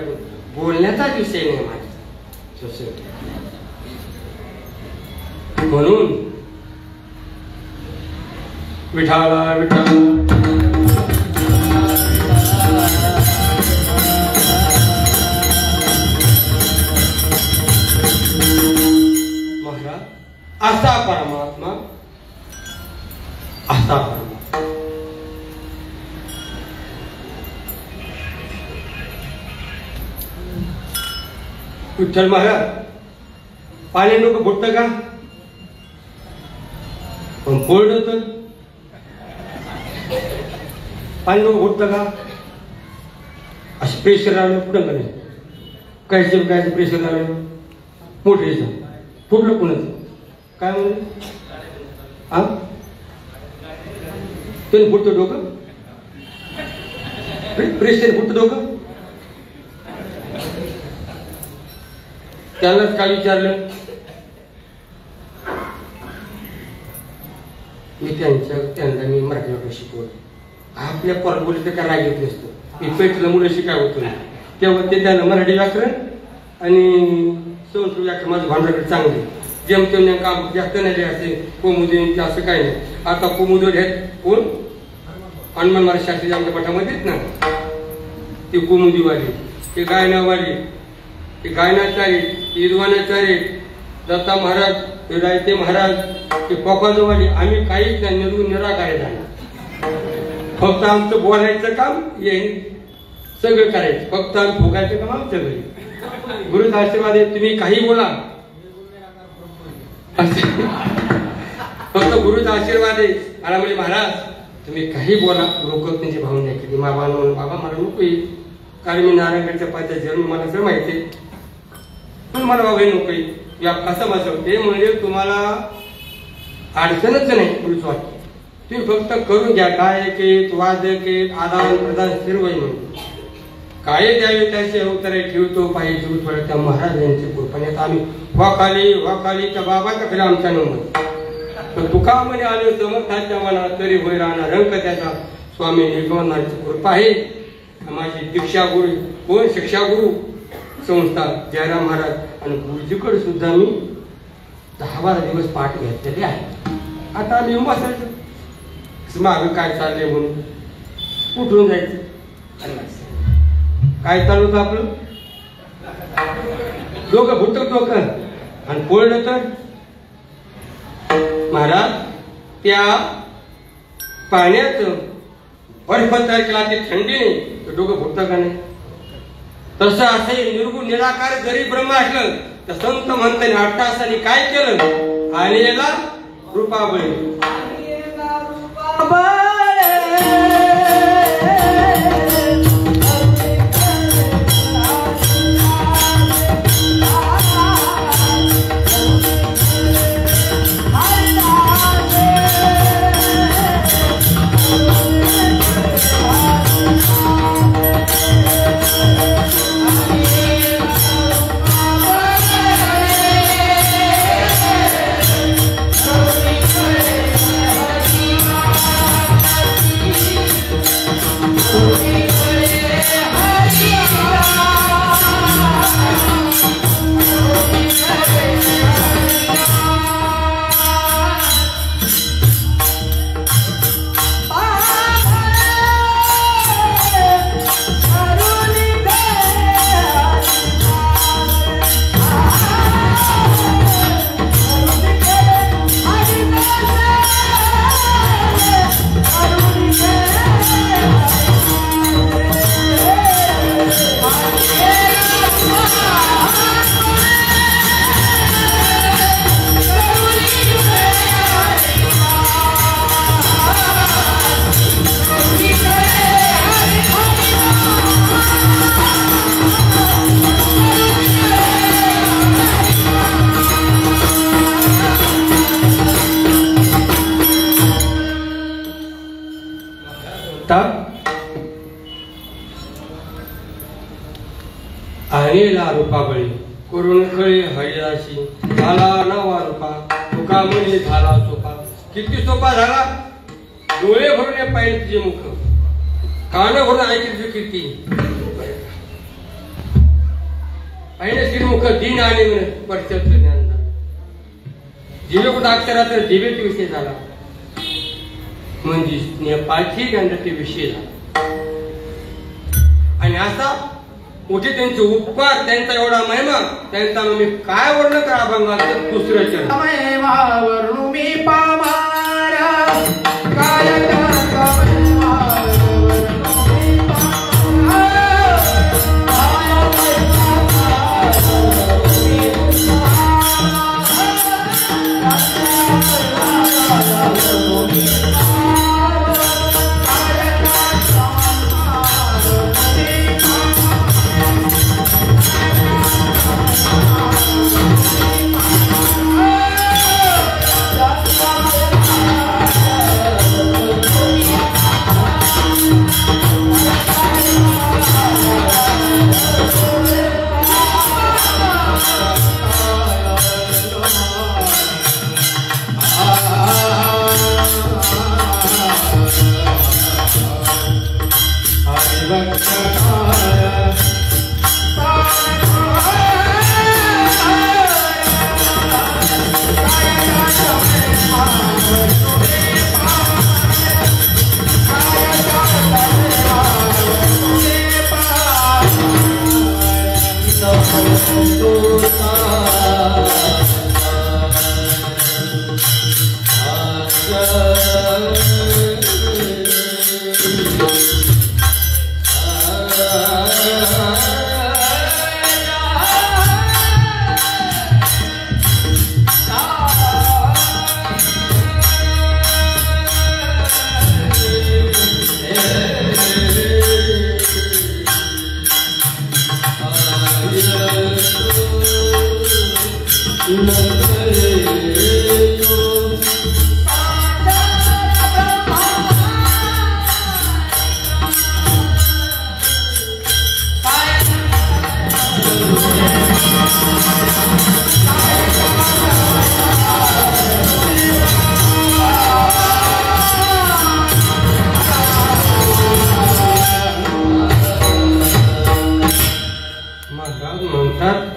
बोलण्याचाच विषय नाही माझा म्हणून विठाला विठाला महाराज असा परमात्मा विठ्ठल महाराज पाणी लोक फुटत का पण कोल्ड होत पाणी लोक फुटत का असं प्रेशर आलं कुठं नाही काय प्रेशर आलं मोठे फुटलं कुणाचं काय म्हणलं हा ते फुटतं डोकं प्रेशर फुटतं डोकं त्यालाच काय विचारलं त्यांना मी मराठी भाषा शिकवलं आपल्या पोरबोलीचं काय राग येत नसतं मी पेटलं मुलं शिकाय होतो तेव्हा ते त्यांना मराठी व्याकरण आणि व्याख्या माझं भांडवल चांगली जेमतेम काम जास्त नाही असे कोमुदी असं काही नाही. आता कोमुदोड आहेत कोण हनुमान महाराज शास्त्री आमच्या मठामध्येच ना ती कोमुदीवाली, ते गायनावाली, ते गायनाचारी, ते इरवानाचारी, दत्ता महाराज, ते रायते महाराज, ते पोपाजोवाली. आम्ही काहीच नाही, निराकार झाला. फक्त आमचं बोलायचं काम हे सगळं करायचं, फक्त आम्ही भोगायचं काम आमचं घरी. गुरुचा आशीर्वाद आहे, तुम्ही काही बोला फक्त गुरुचा आशीर्वाद आहे. मला म्हणजे महाराज तुम्ही काही बोला, लोक त्यांची भावना नाही केली. बाबा म्हणून बाबा मला नको येईल, कारण मी नारायणगडच्या पायथ्यात जन्म मला सर माहिती आहे, पण मला बाबा हे नको येईल. असं माझं ते म्हणजे तुम्हाला अडचणच नाही. गुरुच वाटतं तुम्ही फक्त करून घ्या. गायकेत वादकेत आदान प्रदान सर्व म्हणून काय द्यावे त्याचे अवतारे ठेवतो पाहिजे त्या महाराजांची कृपा. आम्ही वाखाली त्या बाबाच्या खरं आमच्या नंबर तुका म्हणे आले समर्थाच्या मनात तरी होय राहणार रंग त्याचा स्वामी निर्गमनाची कृपा आहे. माझी दीक्षा गुरु कोण शिक्षा गुरु संस्था जयराम महाराज आणि गुरुजीकडे सुद्धा मी 10-12 दिवस पाठ घेतलेले आहे. आता आम्ही बसायचं मागं काय चाललंय म्हणून कुठून जायचं काय चालू होतं आपलं डोकं भुटक डोकं आणि पोळलं तर महाराज त्या पाण्यात बर्फ तयार केला ते थंडीने डोकं फुटतं का नाही. तसं असे निर्गुण निराकार जरी ब्रह्म असलं तर संत म्हणताने 8 तासांनी काय केलं आलेला रूपाबळी आलेला रूपाबळी करून कळे हरिदासी झाला नवा रूपा तुका म्हणे झाला सोपा. किती सोपा झाला. डोळे भरून पाहिजे तुझे मुख, कान भरून ऐकली तुझी कीर्ती. पाहिजे श्रीमुख दिन आले परचत ज्ञान दिवे कुठं अक्षरात दिवेत विषय झाला म्हणजे नेपाळची ज्ञानाचे विषय झाला. आणि असा मोठे त्यांचे उपकार त्यांचा एवढा महिमा त्यांचा मी काय वर्णन करा अभंगाचं दुसरं चरण
वर्णू मी पामारा काय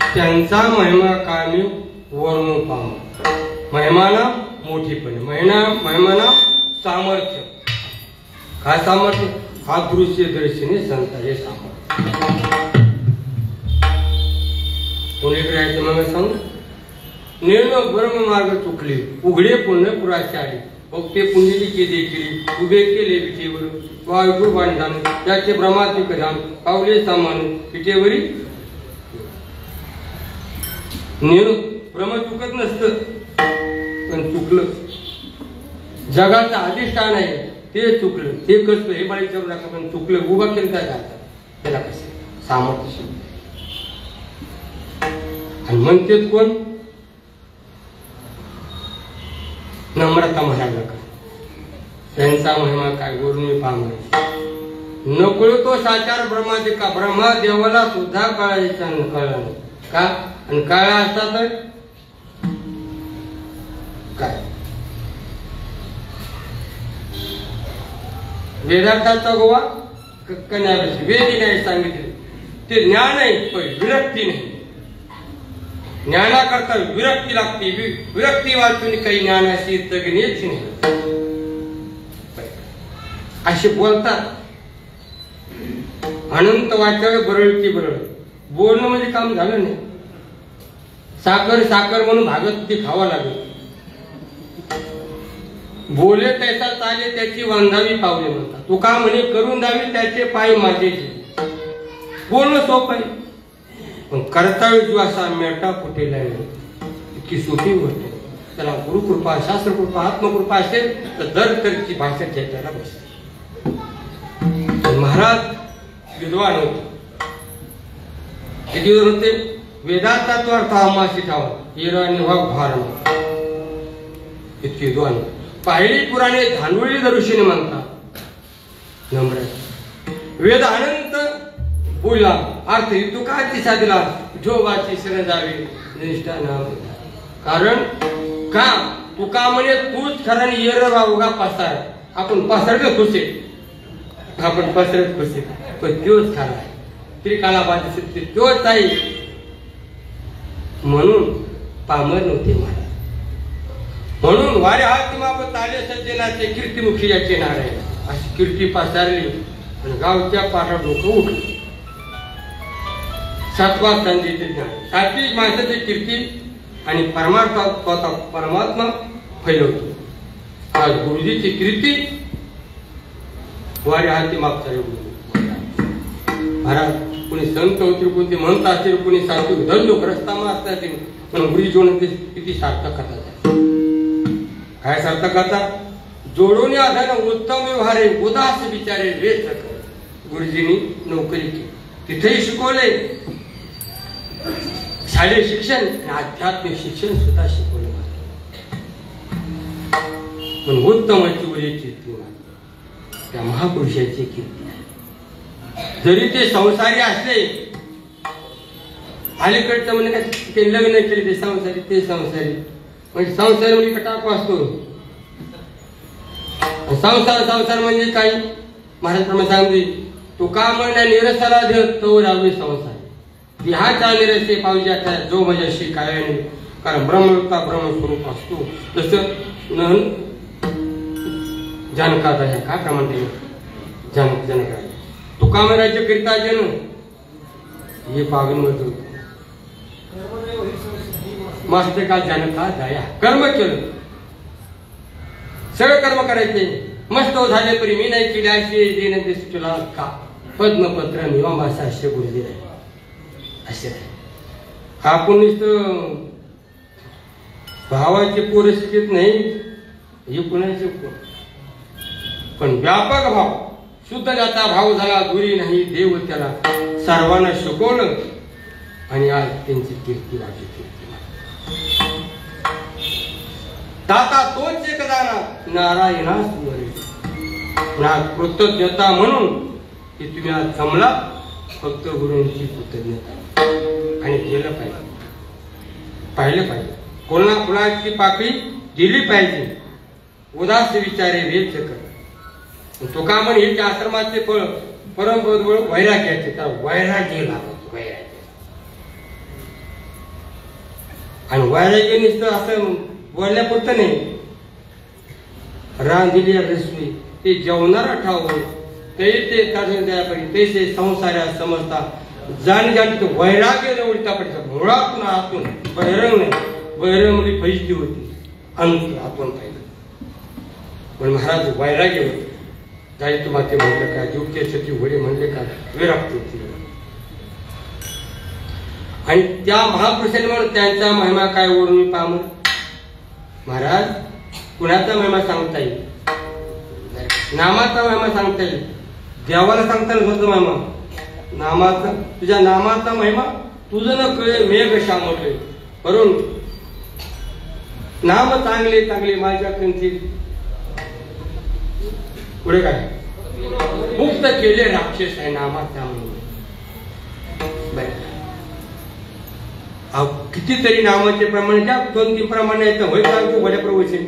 त्यांचा महिमा कामी वर्णू पाम महिमाना मोठीपणे महिमाना सामर्थ्य काय सामर्थ्य हा दृश्य दर्शनी संत हे सामर्थ्य कोणी करायचं मग सांग निर्णय ब्रह्म मार्ग चुकले उघडे पुण्य पुराचे आले भक्ते पुण्यलिके देखील उभे केले विटेवर वायू बांधण त्याचे ब्रह्मात्मिक ध्यान पावले सामान विटेवरी भ्रम चुकत नसतं पण चुकलं जगाचं अधिष्ठान आहे ते चुकलं ते कसं हे मला विचारू नका पण चुकलं उभा केलं त्याला कसं सामर्थ्य आणि म्हणते कोण नम्रता म्हणायला का त्यांचा महिमा काय गुरुनी पाहणार नकळो तो साचार ब्रह्मादिका ब्रह्मा देवाला सुद्धा कळायचा कळला नाही का आणि काळा असता तर काय वेदांताचा गोवा कन्याविषयी वेदी नाही सांगितले ते ज्ञान आहे पण विरक्ती नाही ज्ञानाकरता विरक्ती लागते विरक्ती वाचून काही ज्ञानाशी तगणीच नाही असे बोलतात अनंत वाचाळ बरळ ती बरळ बोलणं म्हणजे काम झालं नाही साखर साखर म्हणून भागत ती खावा लागेल बोले त्याचा चाले त्याची वांधावी पावले म्हणतात तू का म्हणे करून द्यावी त्याचे पाय माझेचे बोलणं सोपं आहे पण कर्तव्य जो असा मेटा फुटेला इतकी सोपी गोष्ट त्याला गुरुकृपा शास्त्रकृपा आत्मकृपा असेल तर दर तरीची भाषा त्याला बसते महाराज विद्वान होते किती होते वेदांचा तो अर्थ आमाशी ठावा हिराणी वाघ भार इतकी विद्वान पाहिली पुराणे धानवळी दरुषीने म्हणतात नम्र वेद अनंत बोलला अर्थ तू काय दिशा दिला जोबाची शरण जावी निष्ठा नाम कारण का तू का म्हणे तूच खरा येर राहुगा पसार आपण पसरत खुसे आपण पसरत खुसे पण तोच खरा आहे त्रिकालाबाद सत्य तोच आहे म्हणून पामर नव्हते महाराज म्हणून वारे हात किंवा ताले सज्जनाचे कीर्तिमुखी याचे नारायण अशी कीर्ती पसरली आणि गावच्या पाठा डोकं उठलं सातवा संधीचे ज्ञान सात्विक माणसाची कीर्ती आणि परमात्मा फैलवतो आज गुरुजीची कीर्ती वारे हाती मागचा महाराज कोणी संत होते कोणते म्हणत असतील कोणी सात्विक धन्य रस्तामा असतात पण गुरुजी जीवन किती सार्थक करतात काय सार्थक करतात जोडून आधार उत्तम व्यवहारे उदास विचारे वेच गुरुजींनी नोकरी केली तिथेही शिकवले शालेय शिक्षण आणि आध्यात्मिक शिक्षण सुद्धा शिकवलं पण उत्तमाची वरी कीर्ती त्या महापुरुषाची कीर्ती आहे जरी ते संसारी असले अलीकडचं म्हणजे काय ते लग्न केले ते संसारी म्हणजे संसार म्हणजे कटाको असतो संसार म्हणजे काही महाराज प्रमाणे सांगते तो का म्हणण्या निरसाला देव तो राहावे संसार ह्याच्या निरसे पावजे जो माझ्याशी काय नाही कारण ब्रह्मता ब्रह्मस्वरूप असतो तसं जनकाचा काय का म्हणते जनका तो का राज्य करिता जन हे पागन मजूर मस्त का जनका दया कर्म केलं सगळं कर्म करायचे मस्त झाले तरी मी नाही चिडायचे देणं ते तुला का पद्मपत्र निवामासा असे गुरुजी आहे असे आपण नुसतं भावाचे पोरं शिकत नाही हे कुणाचे पण व्यापक भाव शुद्ध जाता भाव झाला दुरी नाही देव त्याला सर्वांना शिकवलं आणि आज त्यांची कीर्ती वाढली दाता तोच एक दाना नारायणास वरी. ना कृतज्ञता म्हणून की तुम्ही आज जमला, फक्त गुरूंची कृतज्ञता. आणि केलं पाहिजे, पाहिलं पाहिजे. कोणा कुणाची पाकळी दिली पाहिजे. उदास विचारे वेच कर. तुका म्हण हे आश्रमाचे फळ परमपद वैराग्याचे, तर वैराग्य लागत. वैराग्य आणि वैराग्य नुसतं असं बोलण्यापुरतं नाही. रांधिली रसवी ते जेवणारा ठाव ते त्यापर्यंत तैसे संसारा समजता जाण जाण वैराग्य जवळता पडतं. मुळातून आतून बहिरंग नाही. बहिरंग म्हणजे फैसली होती, अंत आपण पाहिलं. पण महाराज वैराग्य होते. जायचं माते म्हणलं का, जीवके सती वडे म्हणले का, विरक्त होती. आणि त्या महापुरुषांनी म्हणून त्यांचा महिमा काय ओढून पाम. महाराज कुणाचा महिमा सांगता येईल, नामाचा महिमा सांगता येईल. देवाला सांगताना होतं महिमा नामाचा. तुझ्या नामाचा महिमा तुझं न कळे मेघ श्यामले. करून नाम चांगले चांगले माझ्या कंठी पुढे काय मुक्त केले राक्षस आहे नामाचा म्हणून. कितीतरी नामाचे प्रमाण त्या 2-3 प्रमाणे आहेत. होय सांगतो भल्या प्रवचन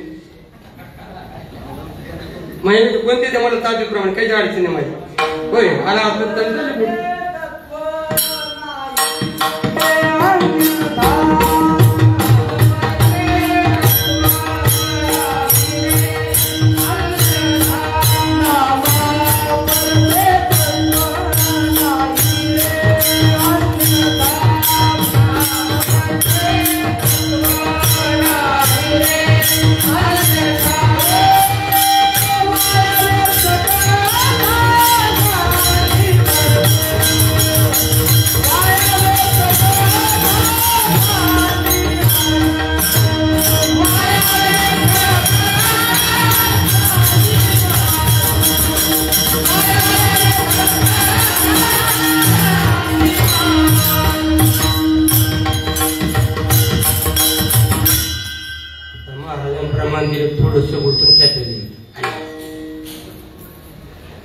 म्हणजे कोणते ते मला चालते प्रमाणे काही अडचण नाही माझी. होय आला आपलं तंत्र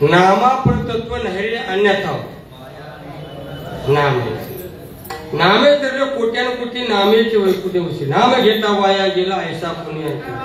नामा तत्व नहरे अन्यथा नामे नामे तर कोट्यान कोटी नामेचे वैकुठे उशी. नाम घेता वाया गेला ऐसा कोणी ऐकला.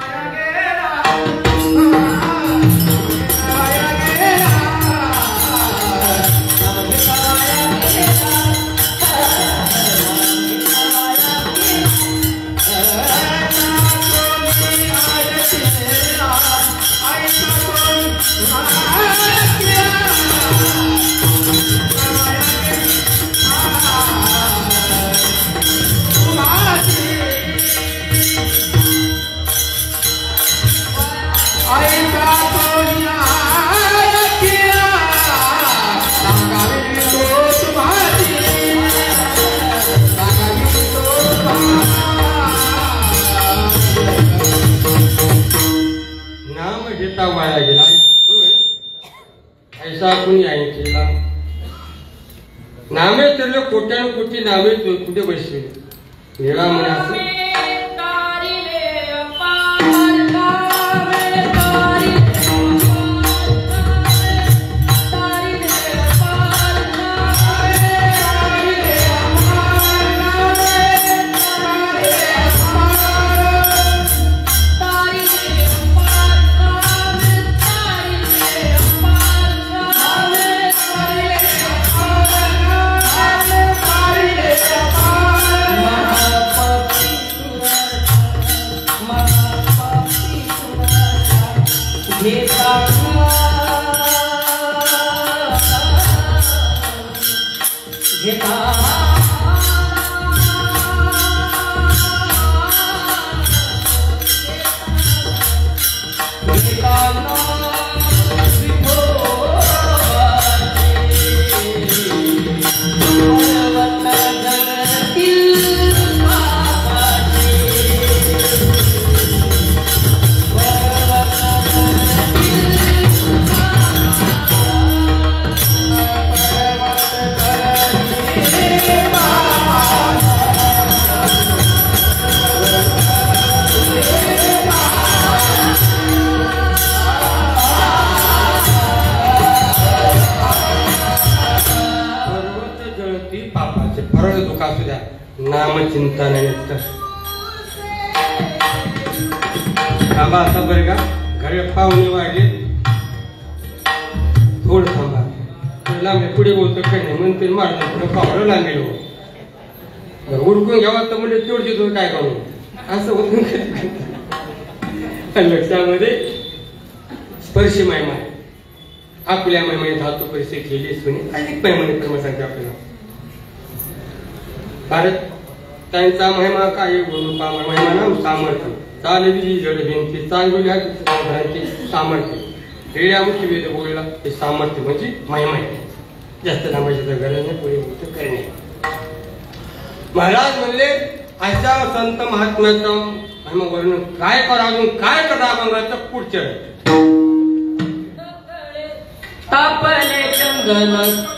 वाया गेला ऐसा कोणी ऐकलेला. नामे तर कोट्यान कोटी नावे कुठे बसले वेळा म्हणे असं. येता नाही येत थांबा आता बरं का घरी पाहुणे वाढले थोडं थांबा लांबे पुढे बोलतो काही नाही म्हणते मारतो पुढे पाहुणं लांबेलो उडकून घ्यावा तर म्हणजे तेवढी तो काय करू असं होतं लक्षामध्ये स्पर्शी महिमा आहे आपल्या महिमेने धातू परिस्थिती केली सुनी अनेक महिमाने कर्म सांगते आपल्याला भारत त्यांचा महिमा काय गुरु पामर महिमा नाम सामर्थ्य चालवी जड भिंती चांगली सामर्थ्य रेड्या मुख्य वेद बोलला ते सामर्थ्य म्हणजे महिमा आहे जास्त थांबायची तर गरज नाही पुढे गोष्ट करणे महाराज म्हणले अशा संत महात्म्याचा महिमा वर्णन काय करा अजून काय करा बघायचं पुढच्या
तापले चंदन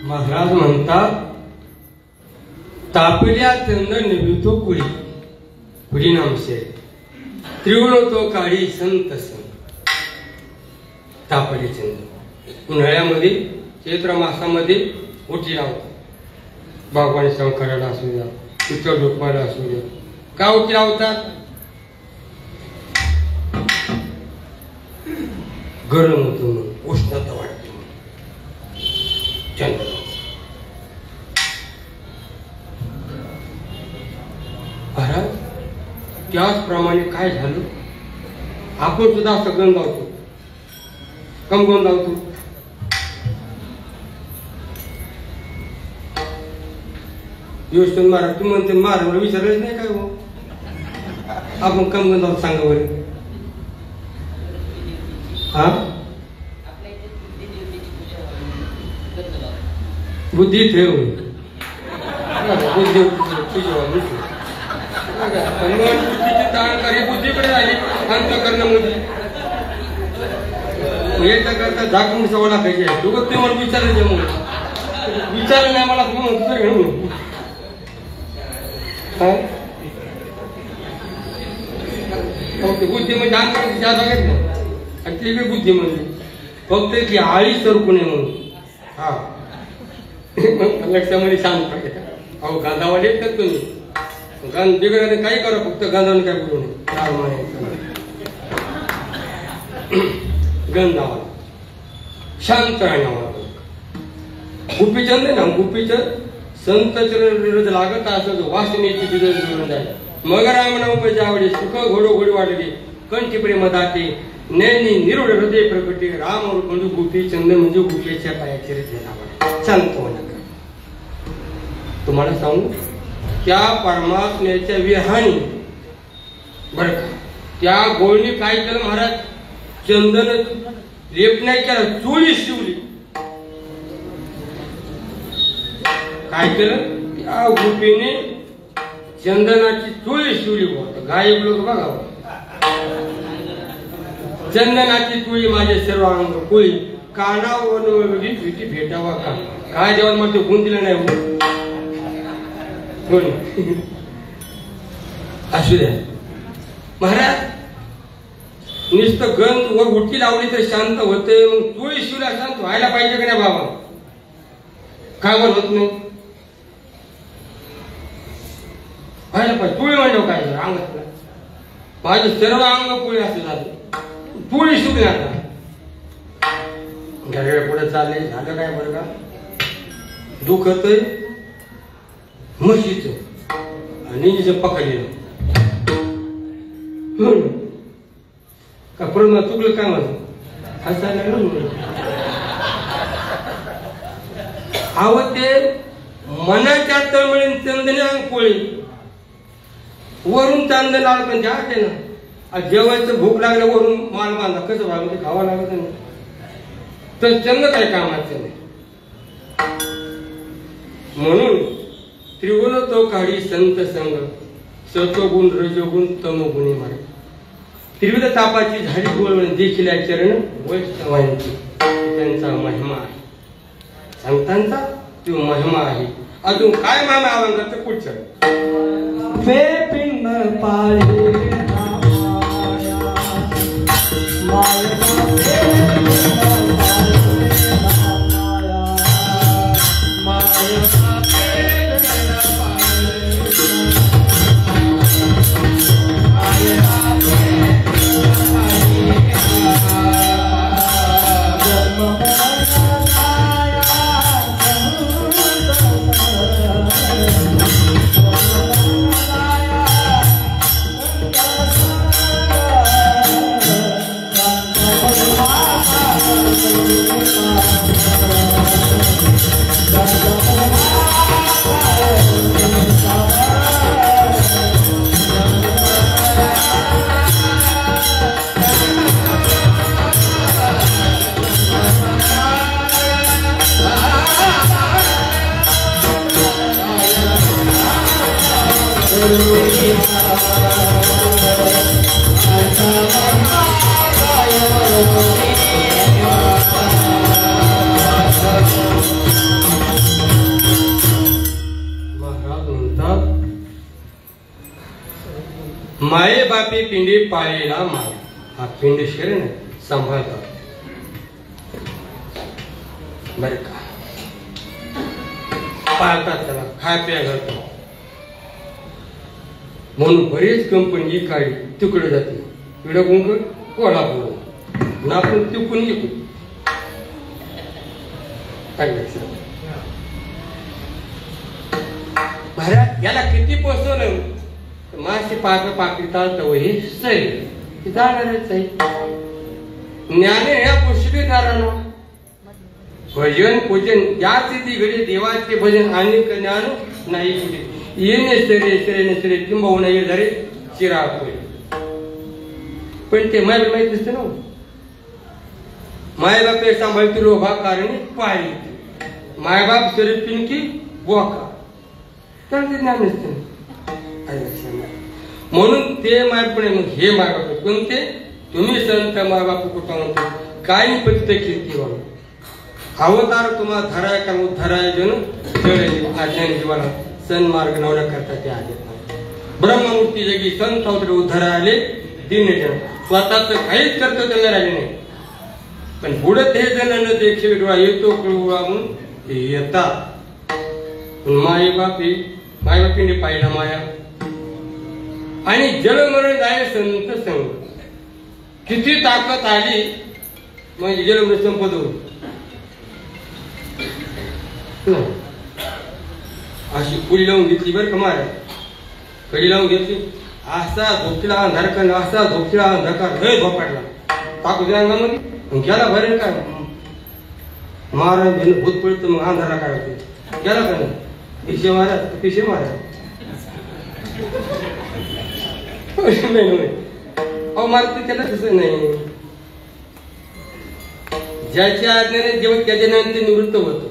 महाराज म्हणतात तापल्या चंदन निभतो कुळी परिणाम शे त्रिगुण तो काळी संत संत तापले चंदन उन्हाळ्यामध्ये चैत्र मासामध्ये ओटी लावतात बागवानी संकराला असू द्या इतर लोकमाला असू द्या का ओटी लावतात गरम होतो म्हणून उष्णता वाटते चंद्र महाराज त्याचप्रमाणे काय झालं आपण सुद्धा असं गंध लावतो कम गंध लावतो योजना महाराज तू म्हणते महाराज मला विचारायच नाही काय हो आपण कम गंध लावतो सांगा बरं हा बुद्धी ठेव बुद्धी ताणकारी बुद्धीकडे आली अंतकरणामध्ये येता करता झाकून सवय लागायची आहे तू ते मला विचारायचे मग विचारलं नाही मला तू म्हणतो घेऊन बुद्धी म्हणजे अंतकरणाची जागा घेत नाही आणि ती वेगळी बुद्धी म्हणजे फक्त ती आळी सरकू नये म्हणून हा लक्षामध्ये शांत पाहिजे अहो गांधावाले येतात तुम्ही गांध बिघडले काही करा फक्त गांधावून काय बोलू नये गंधावा शांत राहण्यावर गुप्पीचंद ना गुप्पीचंद संत चरण लागत असं वासनेची बिजल जुळून जाईल मग रामनाम आवडे सुख घोडो घोडी वाढले कंठी प्रेम दाते नैनी निरोड हृदय प्रकटे राम म्हणजे गुप्पीचंद म्हणजे गुप्पीच्या पायाची रचना शांत होणार तुम्हाला सांगू त्या परमात्म्याच्या विहानी बर त्या गोळणी काय केलं महाराज चंदन लेप नाही केला चोळी शिवली काय केलं त्या गोपीने चंदनाची चोळी शिवली गायब लोक बघा चंदनाची चोळी माझे सर्व अंग कोळी कानावर भीती भेटावा का काय देवाला मला गुण दिलं नाही असू द्या महाराज नुसतं गंध वर उठी लावली तर शांत होते मग चोळी शिवला शांत व्हायला पाहिजे का नाही बाबा काय वर होत नाही व्हायला पाहिजे. पुळी म्हणजे काय झालं अंगातला माझे सर्व अंग पुळी असं झालं पुळी सुकली आता घड्याळ पुढे चालले झालं काय बरं का दुखतय म्हशीचं आणि पकडलेलं का परत चुकलं काय माझं हसायला अहो ते मनाच्या तळमळीन चंदने अंग पोळी वरून चांदण आलं पण जाते ना जेवायचं भूक लागलं वरून माल बांधा कसं व्हावं ते खावं लागत नाही तर चंद काय कामाचं नाही. म्हणून त्रिगुण तो काढी संत संग सत्वगुण रजोगुण तमोगुणी मारे त्रिविध तापाची झाडी गोळ देखील चरण वैष्णवांची त्यांचा महिमा आहे संतांचा तो महिमा आहे. अजून काय महिमा आवडणार पुढचं
वे पिंड पाळे
माये बापी पिंडी पाळीला माय हा पिंड शरण सांभाळतात बर का पाळतात त्याला खाय प्या घालतात म्हणून बरीच कंपनी काढी तिकडे जाते इकडे कोण कोल्हापूर ना आपण तिकून येतो काय लक्षात महाराज याला किती पोचवलं मासे पाक पाकिटात हे सैल जाणारच आहे. ज्ञाने ह्या पुष्टीदारांना भजन पूजन या स्थिती घडी देवाचे भजन अनेक ज्ञान नाही येणे सरे किंबहुना ये धरे चिरा पण ते माय माहित नसते ना माय बापे सांभाळती लोभा कारणे पाळी मायबाप सरे पिंकी बोका तर ते ज्ञान नसते म्हणून ते मायपणे मग हे मायबाप कोणते तुम्ही संत मायबाप कुठं म्हणतो काही पतित कीर्ती वाढ अवतार तुम्हा धराय का उद्धाराय जन चढे आज्ञान जीवाला सन्मार्ग नवरा करता ते आले ब्रह्ममूर्ती जगी संत अवतार उद्धारा आले दीनजन स्वतःच काहीच कर्तव्य त्यांना राहिले नाही पण बुडत हे जण न देखे डोळा येतो कळुळा म्हणून येतात मायबापीने पाहिला माया आणि जलमरण जाय संत संग किती ताकद आली म्हणजे जलमरण संपद अशी पुरी लावून घेतली बरं का मारा कडी लावून घेतली असा झोपला अंधार करणं असा झोपला अंधार लय झोपाटला टाकू द्या अंगामध्ये गेला भरेल काय महाराज भूत पडत मग अंधारा काढतो गेला का नाही पिशे महाराज पिशे महाराज अहो मारत त्याला तसं नाही ज्याच्या आज्ञाने जेव्हा त्याच्या ते निवृत्त होतो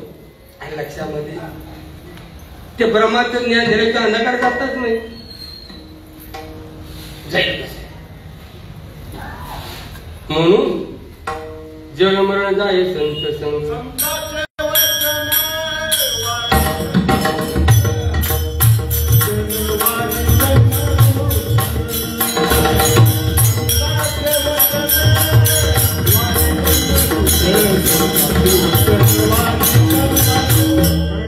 आणि लक्षामध्ये ते ब्रह्माचं ज्ञान झाल्याच्या अंधाकडे जातच नाही म्हणून जगमरण जाय संत संत
Thank you.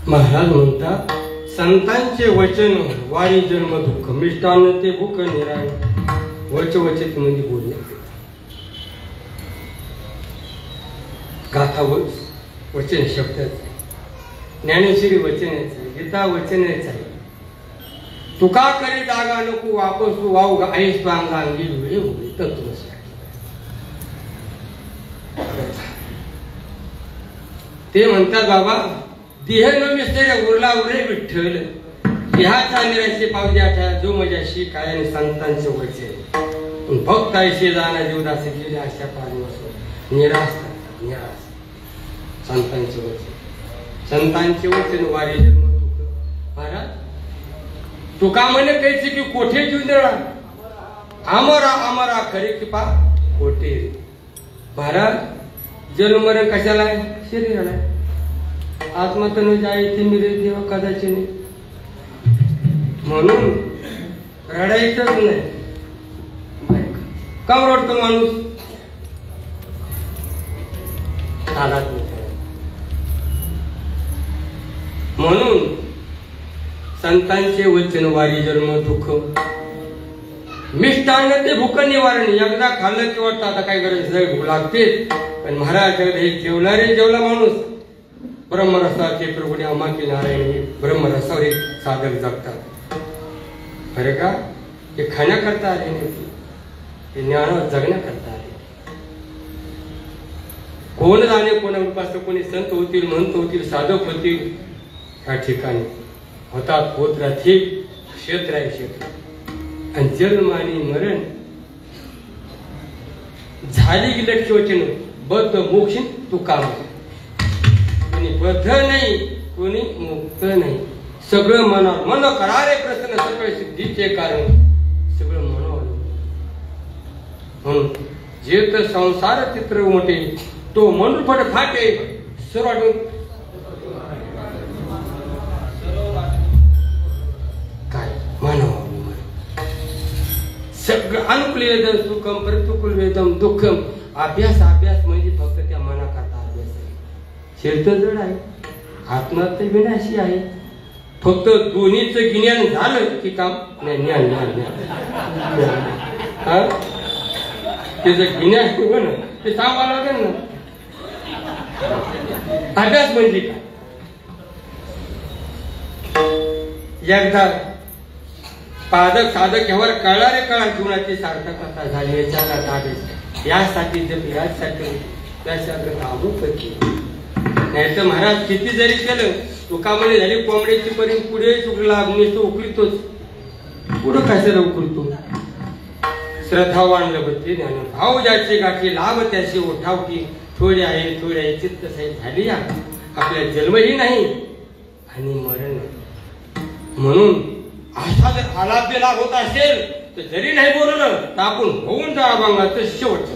महाराज म्हणतात संतांचे वचन वारी जन्म दुःख मिष्टान्न ते भूक निराय वचवचित म्हणजे बोलणे गाथा वचन शब्दाचे ज्ञानेश्वरी वचनाच आहे गीता वचनाच आहे तुका करी जागा नको वापस तू वाऊ आईस पांगा अंगी वेळे होईल तत्व ते म्हणतात बाबा देह न विसरे उरला उरे विठ्ठल ह्याचा निराशे पावली आठा जो मजाशी काय आणि संतांचे वचन भक्त ऐसे जाणा जीवदास गेले अशा पाणी निराश निराश संतांचे वचन वारी जन्म दुःख महाराज तुका म्हणे कैसे की कोठे जुंदळा आमरा आमरा खरे कृपा कोठे महाराज जन्मरण कशाला आहे शरीराला आहे आत्मा तर न जाय ते मिरे देवा कदाचित नाही म्हणून रडायचंच नाही का रडतो माणूस आलाच नाही म्हणून संतांचे वचन वारी जन्म दुःख मिष्टान्न ते भूक निवारण एकदा खाल्लं की वाटतं आता काय करायचं भूक लागते पण महाराज हे जेवला रे जेवला माणूस ब्रह्मरसाचे प्रभुने अमाकी नारायण ब्रह्मरसावर साधक जगतात खरे का हे खाण्याकरता आले नाही ते ज्ञानावर जगण्याकरता आले कोण जाणे कोणा उपासक कोणी संत होतील महंत होतील साधक होतील या ठिकाणी होतात होत राहतील क्षेत्र आहे क्षेत्र आणि जन्म आणि मरण झाली की लक्ष्यवचन बद्ध मोक्ष तू काम कोणी बद्ध नाही कोणी मुक्त नाही सगळं मनावर मन करारे प्रसन्न सगळे सिद्धीचे कारण सगळं मनावर म्हणून जे तर संसार चित्र मोठे तो मनोफट फाटे सर्व काय मानव सगळं अनुकूल वेदम सुखम प्रतिकूल वेदम दुःखम अभ्यास म्हणजे फक्त त्या मनाकरता अभ्यास आहे शरीर जड आहे आत्मा तर विनाशी आहे फक्त दोन्हीचं ज्ञान झालं की काम नाही ज्ञान त्याचं ज्ञान ना ते सांगावं लागेल ना अभ्यास म्हणजे काय एकदा पादक साधक यावर कळणारे कळा जीवनाची सार्थकता झाली यासाठी जप यासाठी नाही तर महाराज किती जरी केलं तुकामध्ये झाली कोंबड्याची परी पुढे चुकला तो उकळीतोच पुढं कशाला उकळतो श्रद्धावान लभते ज्ञान भाव ज्याची गाठी लाभ त्याची ओठावटी थोडी आहे चित्त साहिब झाली आपल्या जन्मही नाही आणि मरण म्हणून असा जर आलाभ्य लाभ होत असेल तर जरी नाही बोललं तर आपण होऊन जा अभंगाचं शेवटचं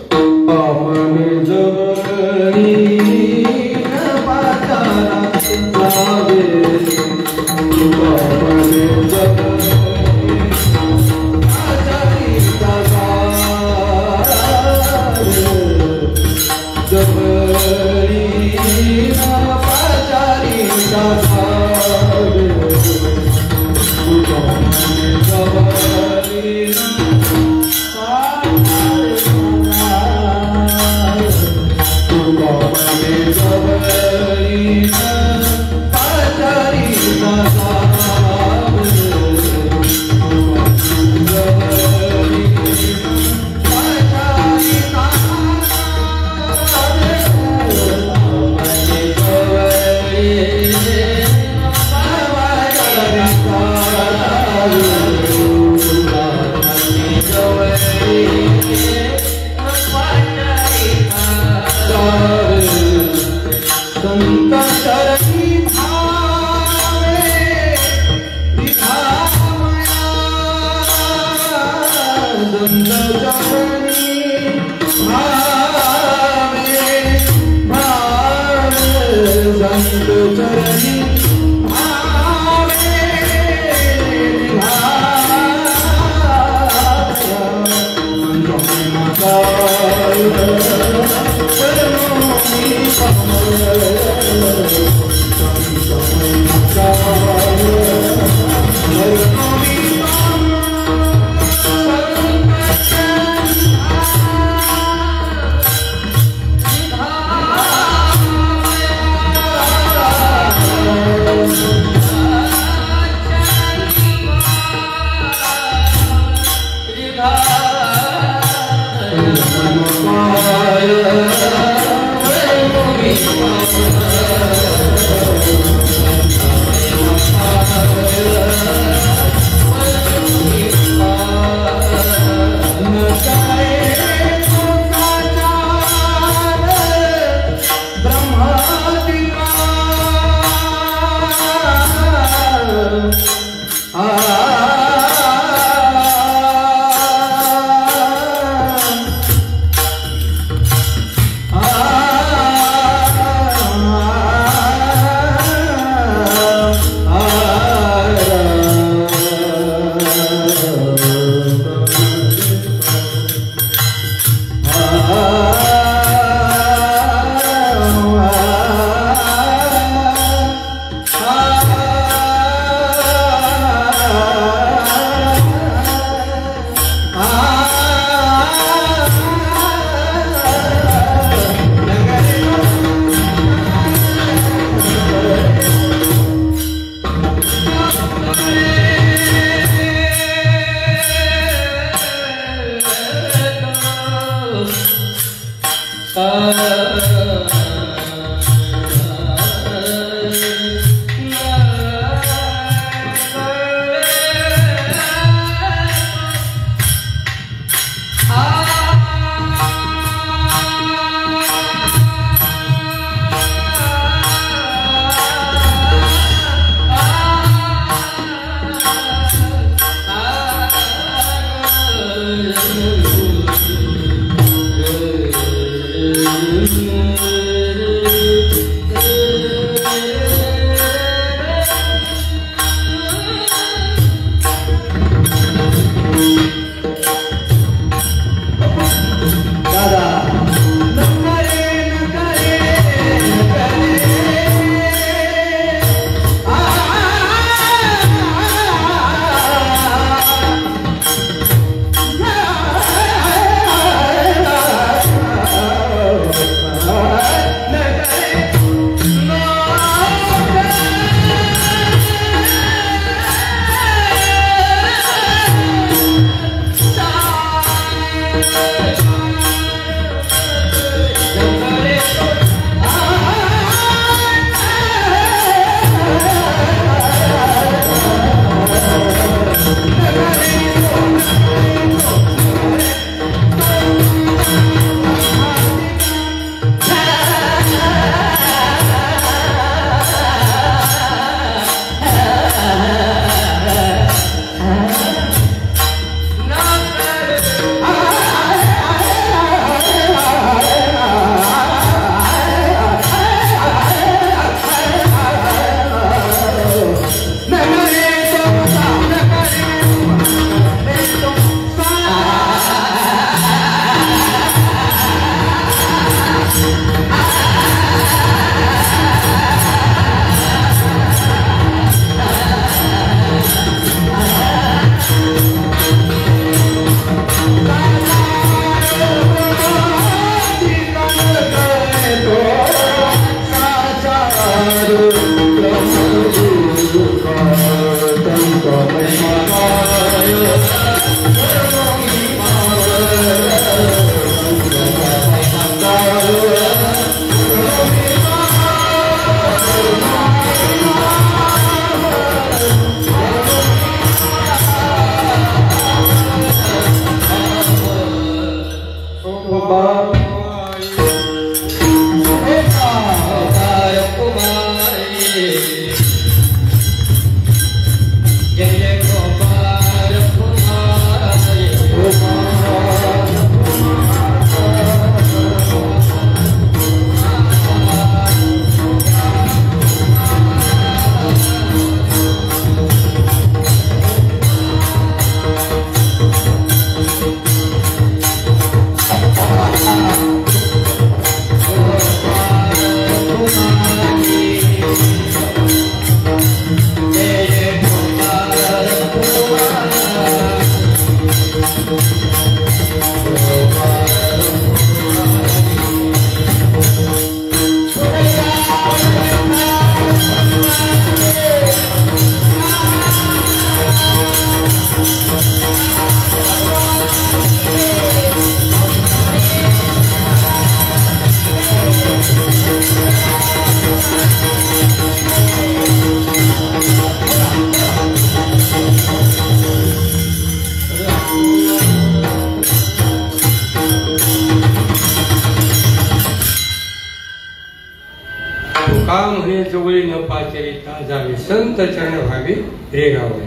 का म्हणे जवळी न पाचरिता जावे संत चरण व्हावे रे गावे.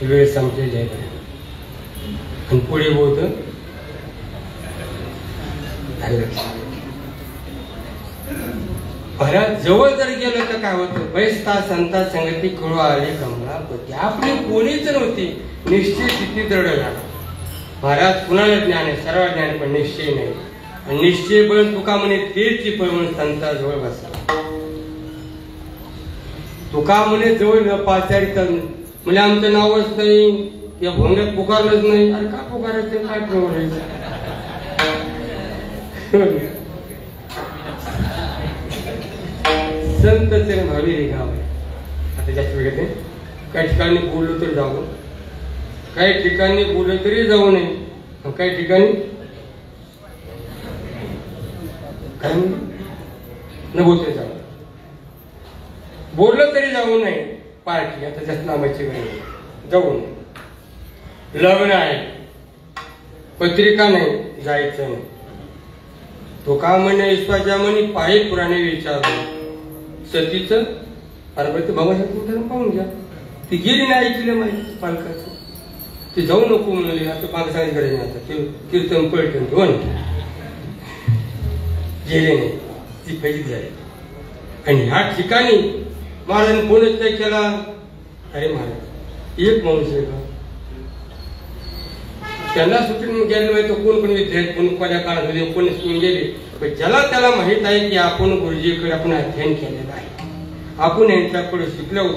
वेळ संपलेली आहे आणि पुढे बोलत महाराज जवळ जर गेलं तर काय होतं, बैसता संता संगती कळू आले कमलापती. आपली कोणीच नव्हती, निश्चय किती दृढ झाला. महाराज कुणाला ज्ञान आहे, सर्व ज्ञान पण निश्चय नाही. आणि निश्चय बळ तुका म्हणे तेच फळ म्हणून संता जवळ बसा. तुका म्हणे जवळ न पाचारिता म्हणजे आमचं नावच नाही, या भोंग्यात पुकारलंच नाही. अरे का पुकारायचं, काय प्रॉब्लेम. संत चरण भावी रे गाव. आता जास्त वेळ नाही, काही ठिकाणी बोललो तर जाऊ, काही ठिकाणी बोललो तरी जाऊ नये, काही ठिकाणी काय न बोलते जाऊ, बोललं तरी जाऊ नये. पार्टी आता जास्त लांबायची गरज जाऊ नये. लग्न आहे, पत्रिका नाही, जायचं नाही. तो का म्हणे विश्वाच्या म्हणे पायी पुराणे विचारलं. सतीचं पार्वती बाबासाहेब पाहून घ्या. ती गेली नाही ऐकलं माहिती पालकाचं. ते जाऊ नको म्हणले. आता पालक सांगायची गरज नाही. आता कीर्तन पळटन दोन गेले नाही, ती फजित झाली. आणि ह्या ठिकाणी महाराजांनी फोनच नाही केला. अरे महाराज एक माणूस आहे का, त्यांना सुटून गेले माहिती कोण कोण विद्यार्थी कोण कोण्या काळात होते कोण सुटून गेले. पण ज्याला त्याला माहित आहे की आपण गुरुजीकडे आपण अध्ययन केलेलं आहे, आपण यांच्याकडे शिकलो